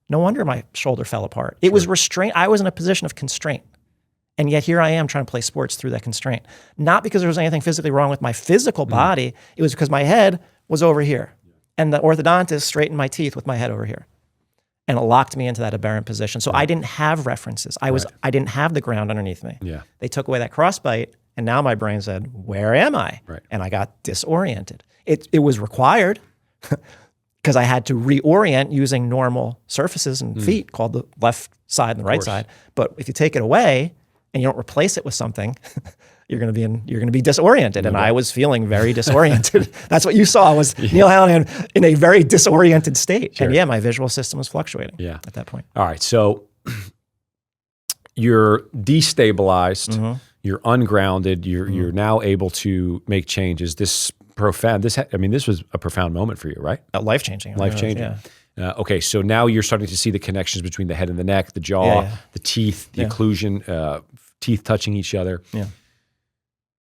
No wonder my shoulder fell apart. It was restraint. I was in a position of constraint. And yet here I am trying to play sports through that constraint. Not because there was anything physically wrong with my physical body. It was because my head was over here. And the orthodontist straightened my teeth with my head over here. And it locked me into that aberrant position. So I didn't have references. I didn't have the ground underneath me. Yeah. They took away that crossbite, and now my brain said, where am I? Right. And I got disoriented. It was required because I had to reorient using normal surfaces and feet called the left side and the right side. But if you take it away and you don't replace it with something, you're going to be disoriented. And I was feeling very disoriented. That's what you saw was Neal Hallinan in a very disoriented state. Sure. And yeah, my visual system was fluctuating at that point. All right. So you're destabilized, you're ungrounded, you're now able to make changes. This was a profound moment for you, right? Life-changing. Life-changing. Yeah. Okay, so now you're starting to see the connections between the head and the neck, the jaw, the teeth, the occlusion, teeth touching each other. Yeah.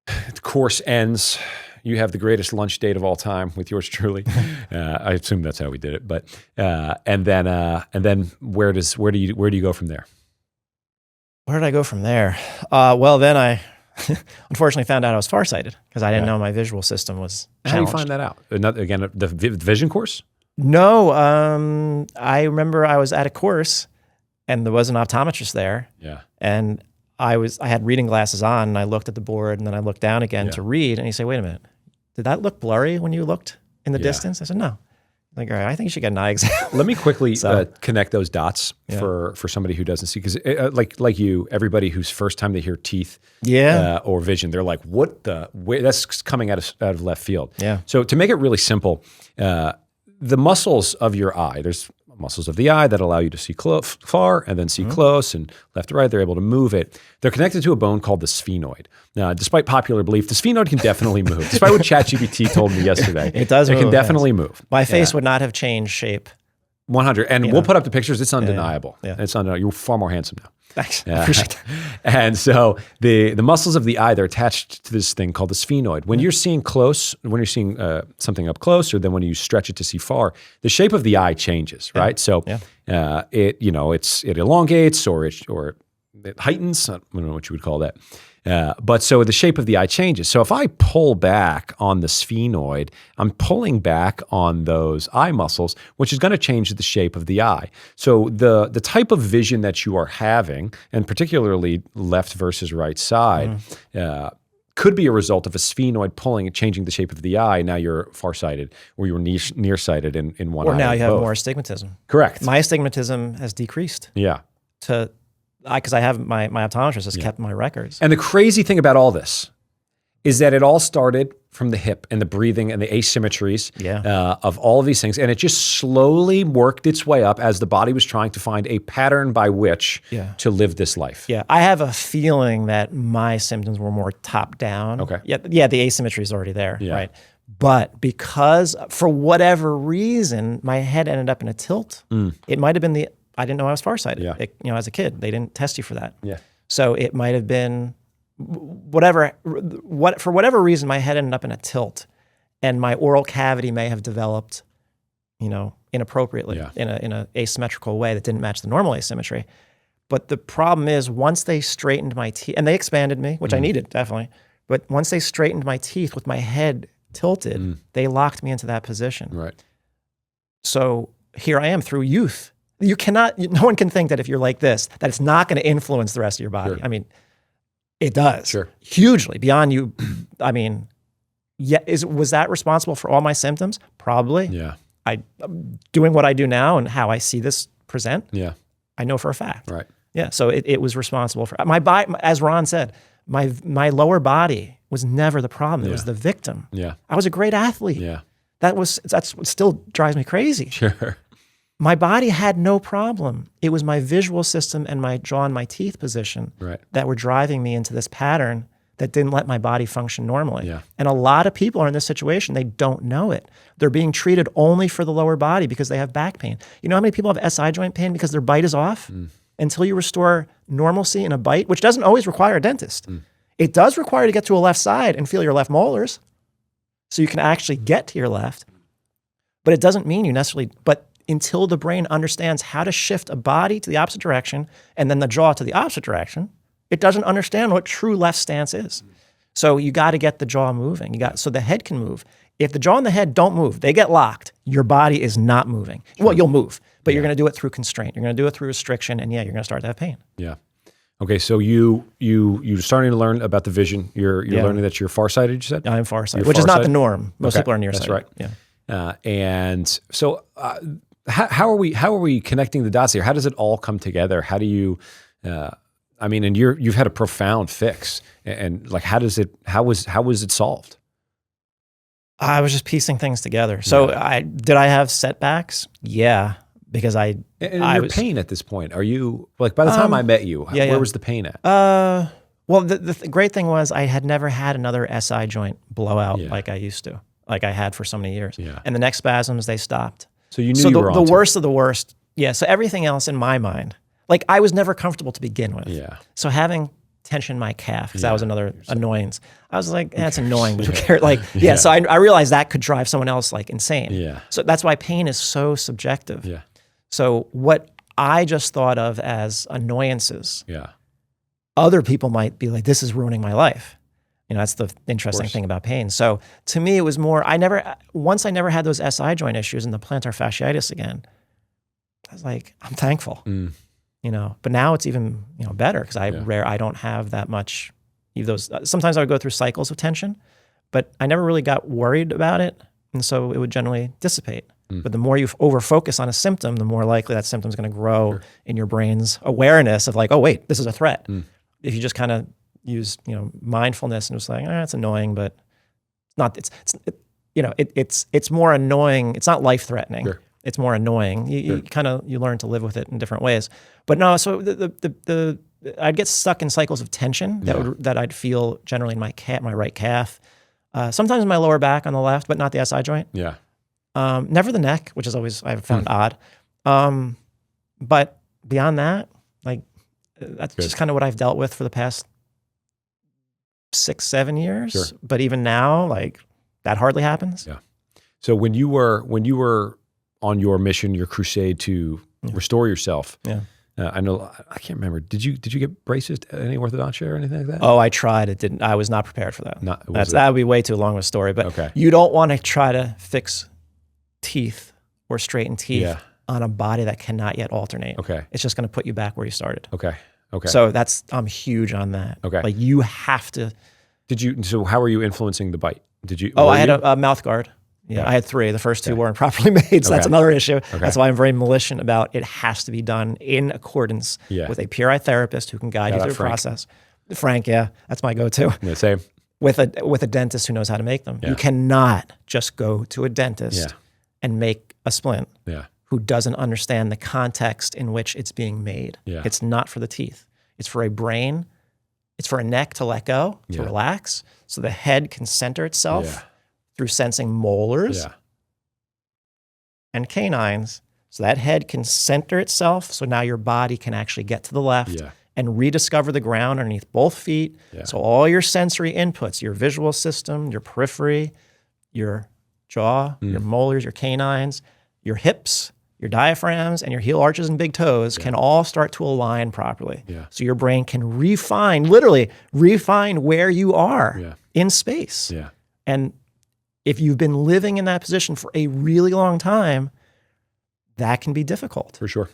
The course ends. You have the greatest lunch date of all time with yours truly. I assume that's how we did it. But and then where do you go from there? Where did I go from there? Well, then I unfortunately found out I was farsighted because I didn't know my visual system was challenged. How do you find that out? Again, the vision course? No, I remember I was at a course and there was an optometrist there. Yeah. And I had reading glasses on and I looked at the board and then I looked down again to read and he said, wait a minute, did that look blurry when you looked in the distance? I said, no. Like, all right, I think you should get an eye exam. Let me quickly connect those dots for somebody who doesn't see, because like you, everybody whose first time they hear teeth or vision, they're like, what the, that's coming out of left field. Yeah. So to make it really simple, the muscles of your eye, there's muscles of the eye that allow you to see far and then see close and left to right. They're able to move it. They're connected to a bone called the sphenoid. Now, despite popular belief, the sphenoid can definitely move. Despite what ChatGPT told me yesterday, it does. It can definitely move. My face would not have changed shape. 100. And we'll put up the pictures. It's undeniable. Yeah. It's undeniable. You're far more handsome now. Thanks. I appreciate that. And so the muscles of the eye, they're attached to this thing called the sphenoid. When you're seeing close, when you're seeing something up close, or then when you stretch it to see far, the shape of the eye changes, right? So it elongates or it heightens. I don't know what you would call that. But so the shape of the eye changes. So if I pull back on the sphenoid, I'm pulling back on those eye muscles, which is going to change the shape of the eye. So the type of vision that you are having, and particularly left versus right side, could be a result of a sphenoid pulling and changing the shape of the eye. Now you're farsighted, or you're nearsighted in one eye. Or now you have both. more astigmatism. Correct. My astigmatism has decreased. Yeah. Because I have my optometrist has kept my records. And the crazy thing about all this is that it all started from the hip and the breathing and the asymmetries of all of these things. And it just slowly worked its way up as the body was trying to find a pattern by which to live this life. Yeah, I have a feeling that my symptoms were more top down. Okay. Yeah, the asymmetry is already there, right? But because for whatever reason, my head ended up in a tilt. It might have been I didn't know I was farsighted. Yeah. As a kid, they didn't test you for that. Yeah. So it might have been for whatever reason, my head ended up in a tilt, and my oral cavity may have developed, inappropriately in a asymmetrical way that didn't match the normal asymmetry. But the problem is, once they straightened my teeth, and they expanded me, which I needed definitely, but once they straightened my teeth with my head tilted, they locked me into that position. Right. So here I am through youth. No one can think that if you're like this, that it's not going to influence the rest of your body. Sure. I mean, it does. Sure. Hugely beyond you. I mean, was that responsible for all my symptoms? Probably. Yeah. Doing what I do now and how I see this present. Yeah. I know for a fact. Right. Yeah. So it was responsible for my body. As Ron said, my lower body was never the problem. It was the victim. Yeah. I was a great athlete. Yeah. That's what still drives me crazy. Sure. My body had no problem. It was my visual system and my jaw and my teeth position that were driving me into this pattern that didn't let my body function normally. Yeah. And a lot of people are in this situation. They don't know it. They're being treated only for the lower body because they have back pain. You know how many people have SI joint pain because their bite is off? Until you restore normalcy in a bite, which doesn't always require a dentist. It does require to get to a left side and feel your left molars so you can actually get to your left. But it doesn't mean you necessarily, but until the brain understands how to shift a body to the opposite direction and then the jaw to the opposite direction, it doesn't understand what true left stance is. So you got to get the jaw moving. So the head can move. If the jaw and the head don't move, they get locked, your body is not moving. Well, you'll move, but you're going to do it through constraint. You're going to do it through restriction, and you're going to start to have pain. Yeah. Okay, so you're starting to learn about the vision. You're learning that you're farsighted, you said? I'm farsighted, which is not the norm. Most people are nearsighted. That's right. Yeah. And so how are we connecting the dots here? How does it all come together? How do you, and you've had a profound fix, and like, how was it solved? I was just piecing things together. So did I have setbacks? Yeah, because And your pain at this point, are you, like, by the time I met you, where was the pain at? Well, the great thing was I had never had another SI joint blowout like I used to, like I had for so many years. Yeah. And the next spasms, they stopped. So you knew you were on the worst of the worst. Yeah. So everything else in my mind, like I was never comfortable to begin with. Yeah. So having tension in my calf, because that was another annoyance. I was like, that's annoying, but who cares? Like, so I realized that could drive someone else like insane. Yeah. So that's why pain is so subjective. Yeah. So what I just thought of as annoyances, other people might be like, this is ruining my life. You know, that's the interesting thing about pain. So to me, it was more, once I never had those SI joint issues and the plantar fasciitis again, I was like, I'm thankful, you know, but now it's even, better because I don't have that much of those. Sometimes I would go through cycles of tension, but I never really got worried about it. And so it would generally dissipate. But the more you over-focus on a symptom, the more likely that symptom's going to grow in your brain's awareness of like, oh, wait, this is a threat. If you just kind of use, mindfulness and just like, it's annoying, but it's more annoying. It's not life-threatening. Sure. It's more annoying. You learn to live with it in different ways. But no, so I'd get stuck in cycles of tension that I'd feel generally in my right calf, sometimes in my lower back on the left, but not the SI joint. Yeah. Never the neck, which is always I've found odd. But beyond that, like that's just kind of what I've dealt with for the past 6-7 years. Sure. But even now, like that hardly happens. Yeah. So when you were on your mission, your crusade to restore yourself, I know I can't remember. Did you get braces, any orthodontia or anything like that? Oh, I tried. It didn't. I was not prepared for that. That would be way too long of a story. But you don't want to try to fix teeth or straighten teeth on a body that cannot yet alternate. Okay. It's just going to put you back where you started. Okay. So I'm huge on that. Okay. Like you have to. So how were you influencing the bite? I had a mouth guard. Yeah, I had 3. The first 2 weren't properly made, so that's another issue. Okay. That's why I'm very militant about it has to be done in accordance with a PRI therapist who can guide you through the process. Frank, that's my go-to. Yeah, same. With a dentist who knows how to make them. You cannot just go to a dentist and make a splint who doesn't understand the context in which it's being made. Yeah. It's not for the teeth. It's for a brain. It's for a neck to let go, to relax, so the head can center itself through sensing molars and canines. So that head can center itself, so now your body can actually get to the left and rediscover the ground underneath both feet. Yeah. So all your sensory inputs, your visual system, your periphery, your jaw, your molars, your canines, your hips, your diaphragms, and your heel arches and big toes can all start to align properly. Yeah. So your brain can literally refine where you are in space. Yeah. And if you've been living in that position for a really long time, that can be difficult. For sure.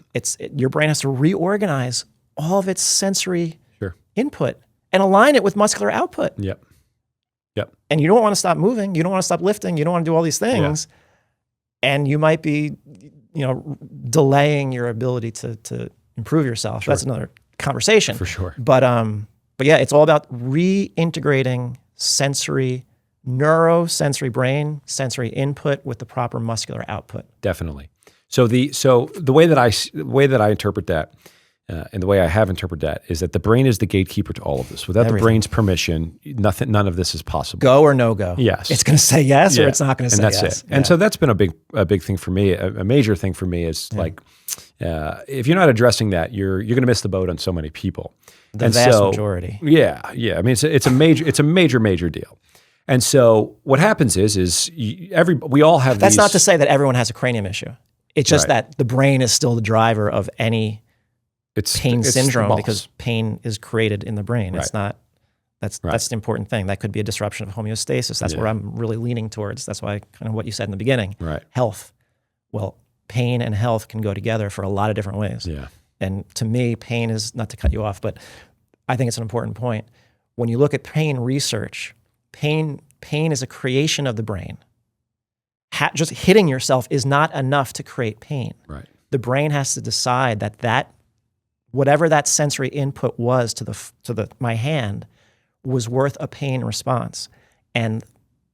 Your brain has to reorganize all of its sensory input and align it with muscular output. Yep. And you don't want to stop moving. You don't want to stop lifting. You don't want to do all these things. Yeah. And you might be, delaying your ability to improve yourself. Sure. That's another conversation. For sure. But yeah, it's all about reintegrating neurosensory brain, sensory input with the proper muscular output. Definitely. So the way that I interpret that, and the way I have interpreted that, is that the brain is the gatekeeper to all of this. Without the brain's permission, none of this is possible. Go or no go. Yes. It's going to say yes, or it's not going to say yes. And that's it. And so that's been a big thing for me. A major thing for me is like, if you're not addressing that, you're going to miss the boat on so many people. The vast majority. Yeah. I mean, it's a major deal. And so what happens is we all have. That's not to say that everyone has a cranium issue. It's just that the brain is still the driver of any pain syndrome, because pain is created in the brain. It's not. That's the important thing. That could be a disruption of homeostasis. That's where I'm really leaning towards. That's why kind of what you said in the beginning. Right. Health. Well, pain and health can go together for a lot of different ways. Yeah. And to me, pain is, not to cut you off, but I think it's an important point. When you look at pain research, pain is a creation of the brain. Just hitting yourself is not enough to create pain. Right. The brain has to decide that whatever that sensory input was to my hand was worth a pain response. And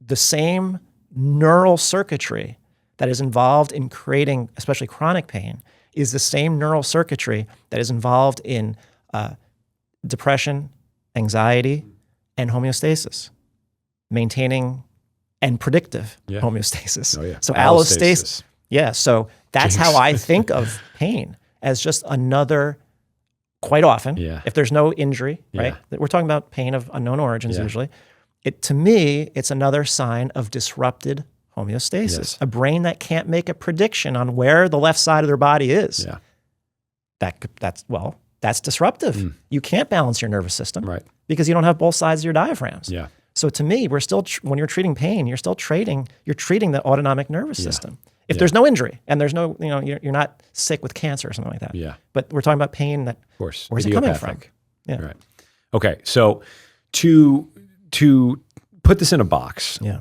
the same neural circuitry that is involved in creating, especially chronic pain, is the same neural circuitry that is involved in depression, anxiety, and homeostasis, maintaining and predictive homeostasis. Oh, yeah. So allostasis. Yeah. So that's how I think of pain, as just another, quite often, if there's no injury, right? We're talking about pain of unknown origins usually. To me, it's another sign of disrupted homeostasis. Yes. A brain that can't make a prediction on where the left side of their body is. Yeah. That's disruptive. You can't balance your nervous system, right? Because you don't have both sides of your diaphragms. Yeah. So to me, we're still when you're treating pain, you're treating the autonomic nervous system. If there's no injury and there's no, you're not sick with cancer or something like that. Yeah. But we're talking about pain that, of course, where's it coming from? Yeah. Right. Okay. So to put this in a box. Yeah.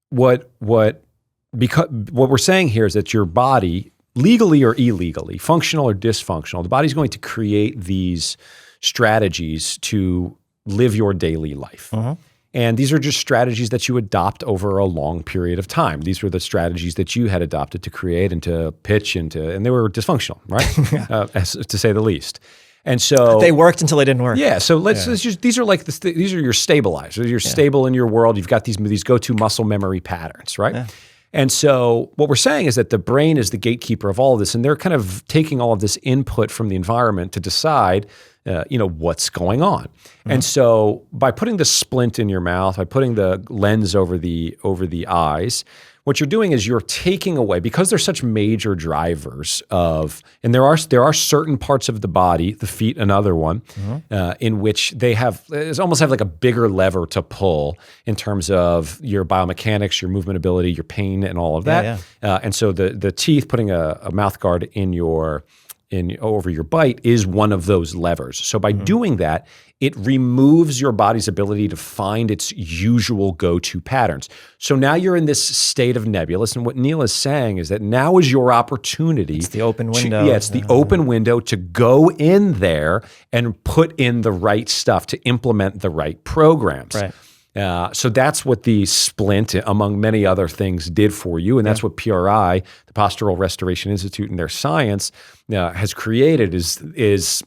What we're saying here is that your body, legally or illegally, functional or dysfunctional, the body's going to create these strategies to live your daily life. Uh-huh. And these are just strategies that you adopt over a long period of time. These were the strategies that you had adopted to create and to pitch and they were dysfunctional, right? To say the least. And so they worked until they didn't work. Yeah. So let's just, these are your stabilizers. You're stable in your world. You've got these go-to muscle memory patterns, right? Yeah. And so what we're saying is that the brain is the gatekeeper of all of this, and they're kind of taking all of this input from the environment to decide, what's going on. Mm-hmm. And so by putting the splint in your mouth, by putting the lens over the eyes, what you're doing is you're taking away, because they're such major drivers of, and there are certain parts of the body, the feet, another one, in which they almost have like a bigger lever to pull in terms of your biomechanics, your movement ability, your pain, and all of that. Yeah. And so the teeth, putting a mouth guard over your bite is one of those levers. So by doing that, it removes your body's ability to find its usual go-to patterns. So now you're in this state of nebulous, and what Neal is saying is that now is your opportunity. It's the open window. It's the open window to go in there and put in the right stuff, to implement the right programs. Right. So that's what the splint, among many other things, did for you. And that's what PRI, the Postural Restoration Institute, and their science has created is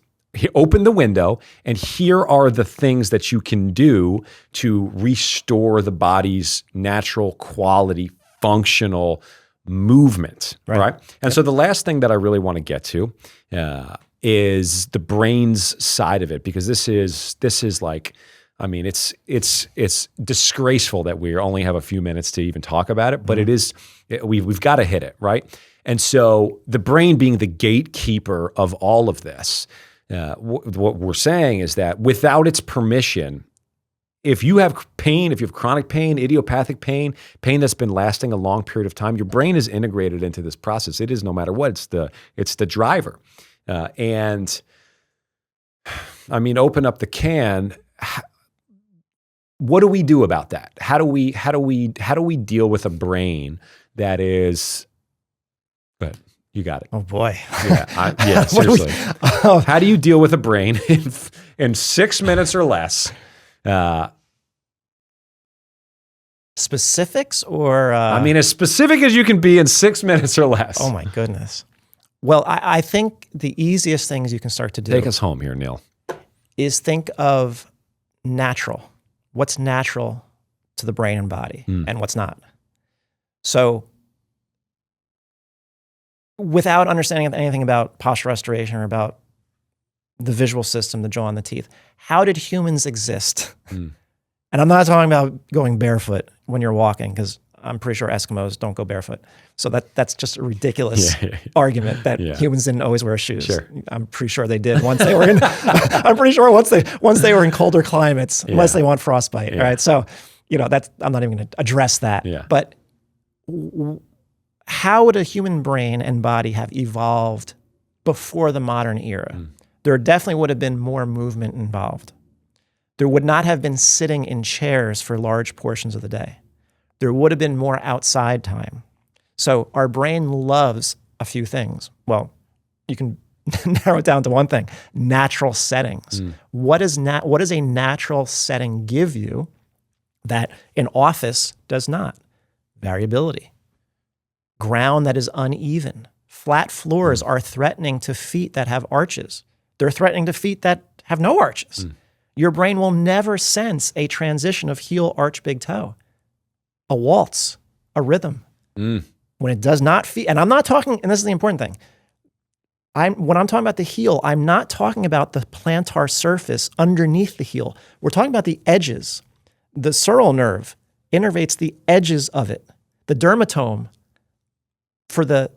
open the window, and here are the things that you can do to restore the body's natural quality, functional movement. Right? And so the last thing that I really want to get to is the brain's side of it, because this is like, I mean, it's disgraceful that we only have a few minutes to even talk about it, but we've got to hit it, right? And so the brain being the gatekeeper of all of this, what we're saying is that without its permission, if you have pain, if you have chronic pain, idiopathic pain that's been lasting a long period of time, your brain is integrated into this process. It is, no matter what, it's the driver. And I mean, open up the can. What do we do about that? How do we deal with a brain that is? But you got it. Oh boy. Yeah, seriously. How do you deal with a brain in 6 minutes or less Specifics or? I mean, as specific as you can be in 6 minutes or less. Oh my goodness. Well, I think the easiest things you can start to do. Take us home here, Neal. Is think of natural. What's natural to the brain and body and what's not. So without understanding anything about postural restoration or about the visual system, the jaw and the teeth, how did humans exist? And I'm not talking about going barefoot when you're walking, because I'm pretty sure Eskimos don't go barefoot. So that's just a ridiculous argument that humans didn't always wear shoes. Sure. I'm pretty sure they did once they were in. I'm pretty sure once they were in colder climates, unless they want frostbite. Right. So, I'm not even going to address that. But how would a human brain and body have evolved before the modern era? There definitely would have been more movement involved. There would not have been sitting in chairs for large portions of the day. There would have been more outside time. So our brain loves a few things. Well, you can narrow it down to one thing: natural settings. What does a natural setting give you that an office does not? Variability. Ground that is uneven. Flat floors are threatening to feet that have arches. They're threatening to feet that have no arches. Your brain will never sense a transition of heel, arch, big toe, a waltz, a rhythm. When it does not feel, and I'm not talking, and this is the important thing, when I'm talking about the heel, I'm not talking about the plantar surface underneath the heel. We're talking about the edges. The sural nerve innervates the edges of it. The dermatome for the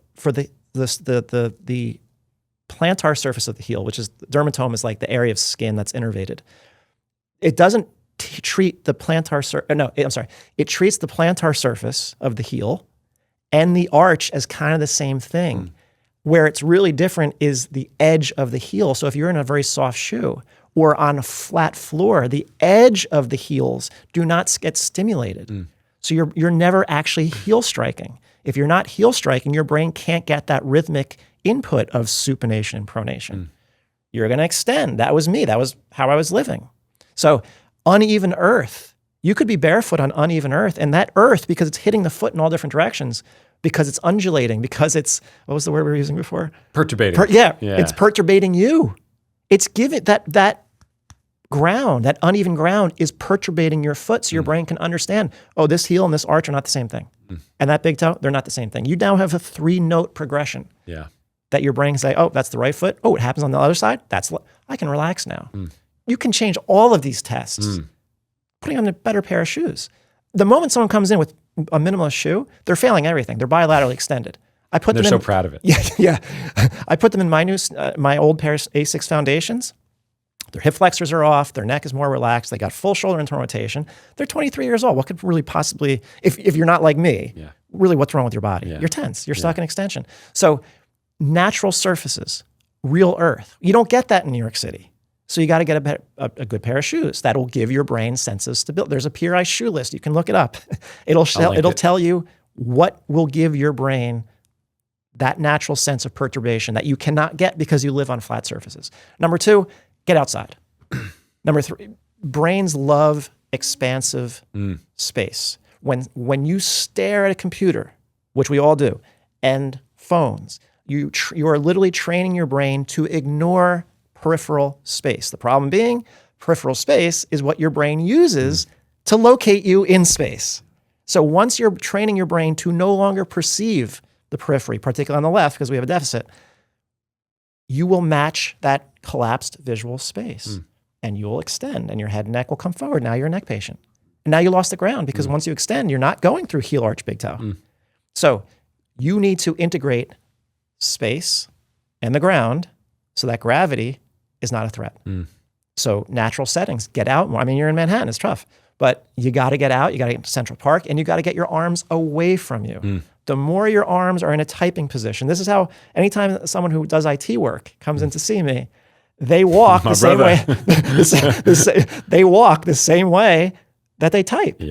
plantar surface of the heel, which is, the dermatome is like the area of skin that's innervated. It doesn't treat the plantar it treats the plantar surface of the heel and the arch as kind of the same thing. Where it's really different is the edge of the heel. So if you're in a very soft shoe or on a flat floor, the edge of the heels do not get stimulated. So you're never actually heel striking. If you're not heel striking, your brain can't get that rhythmic input of supination and pronation. You're going to extend. That was me. That was how I was living. So uneven earth, you could be barefoot on uneven earth, and that earth, because it's hitting the foot in all different directions, because it's undulating, because it's, what was the word we were using before? Perturbating. It's perturbating you. It's giving that ground, that uneven ground is perturbating your foot, so your brain can understand, oh, this heel and this arch are not the same thing. And that big toe, they're not the same thing. You now have a 3-note progression. That your brain can say, oh, that's the right foot. Oh, it happens on the other side. I can relax now. You can change all of these tests, putting on a better pair of shoes. The moment someone comes in with a minimalist shoe, they're failing everything. They're bilaterally extended. They're so proud of it. I put them in my old pair of A6 Foundations. Their hip flexors are off. Their neck is more relaxed. They got full shoulder internal rotation. They're 23 years old. What could really possibly, if you're not like me, really what's wrong with your body? You're tense. You're stuck in extension. So natural surfaces, real earth. You don't get that in New York City. So you got to get a good pair of shoes that will give your brain sense of stability. There's a Pure Eye shoe list. You can look it up. It'll tell you what will give your brain that natural sense of perturbation that you cannot get because you live on flat surfaces. Number 2, get outside. Number 3, brains love expansive space. When you stare at a computer, which we all do, and phones, you are literally training your brain to ignore peripheral space. The problem being, peripheral space is what your brain uses to locate you in space. So once you're training your brain to no longer perceive the periphery, particularly on the left, because we have a deficit, you will match that collapsed visual space and you will extend and your head and neck will come forward. Now you're a neck patient. And now you lost the ground because once you extend, you're not going through heel, arch, big toe. So you need to integrate space and the ground so that gravity is not a threat. So natural settings, get out more. I mean, you're in Manhattan, it's tough, but you got to get out, you got to get to Central Park, and you got to get your arms away from you. The more your arms are in a typing position, this is how, anytime someone who does IT work comes in to see me, they walk the same way. They walk the same way that they type.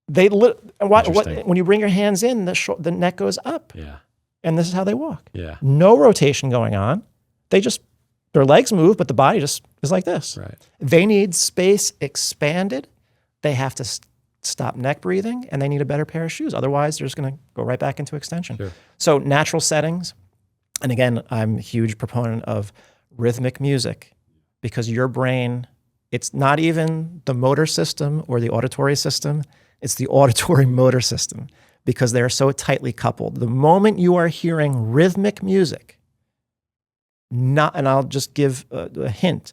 When you bring your hands in, the neck goes up. And this is how they walk. No rotation going on. Their legs move, but the body just is like this. They need space expanded. They have to stop neck breathing, and they need a better pair of shoes. Otherwise, they're just going to go right back into extension. Sure. So natural settings. And again, I'm a huge proponent of rhythmic music because your brain, it's not even the motor system or the auditory system, it's the auditory motor system because they're so tightly coupled. The moment you are hearing rhythmic music, and I'll just give a hint,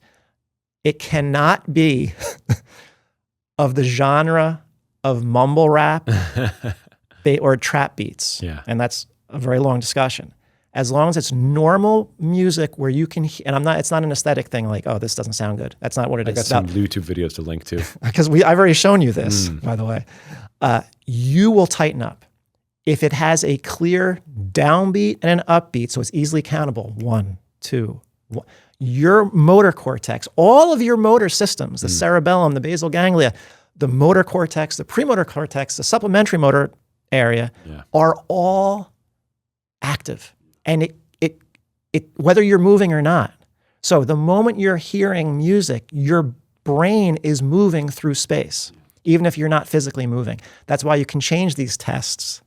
it cannot be of the genre of mumble rap or trap beats. Yeah. And that's a very long discussion. As long as it's normal music where you can, and it's not an aesthetic thing like, oh, this doesn't sound good. That's not what it is. I got some YouTube videos to link to. Because I've already shown you this, by the way. You will tighten up. If it has a clear downbeat and an upbeat, so it's easily countable, 1, 2, 1. Your motor cortex, all of your motor systems, the cerebellum, the basal ganglia, the motor cortex, the premotor cortex, the supplementary motor area are all active. And it whether you're moving or not. So the moment you're hearing music, your brain is moving through space, even if you're not physically moving. That's why you can change these tests.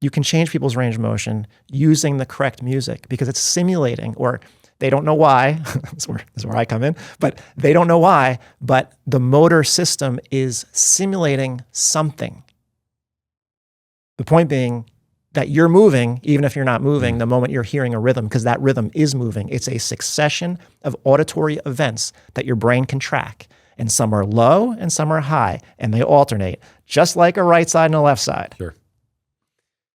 You can change people's range of motion using the correct music because it's simulating, or they don't know why. That's where I come in. But they don't know why, but the motor system is simulating something. The point being that you're moving, even if you're not moving, the moment you're hearing a rhythm, because that rhythm is moving. It's a succession of auditory events that your brain can track. And some are low and some are high, and they alternate, just like a right side and a left side. Sure.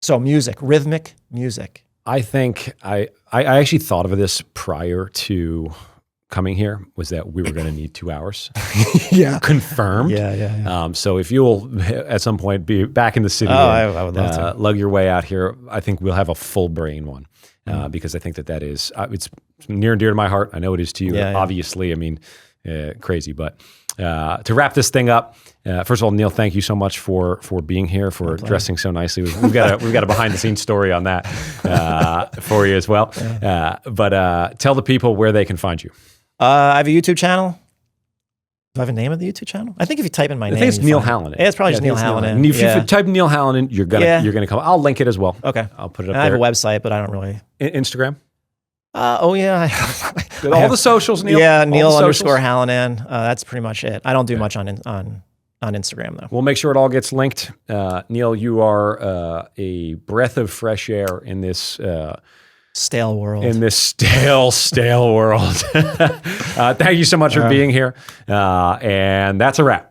So music, rhythmic music. I think I actually thought of this prior to coming here, was that we were going to need 2 hours. Yeah. Confirmed. Yeah. So if you'll at some point be back in the city, I would love to. lug your way out here, I think we'll have a full brain one because I think that is, it's near and dear to my heart. I know it is to you, obviously. I mean, crazy. But to wrap this thing up, first of all, Neal, thank you so much for being here, for dressing so nicely. We've got a behind the scenes story on that for you as well. But tell the people where they can find you. I have a YouTube channel. Do I have a name of the YouTube channel? I think if you type in my name, I think it's Neal Hallinan. Yeah, it's probably just Neal Hallinan. And if you type Neal Hallinan, you're gonna come. I'll link it as well. Okay. I'll put it up and there. I have a website, but I don't really. Instagram. Oh yeah. All the socials, Neal. Yeah, Neal_Hallinan. That's pretty much it. I don't do much on Instagram though. We'll make sure it all gets linked. Neal, you are a breath of fresh air in this stale world. In this stale world. Thank you so much for being here. And that's a wrap.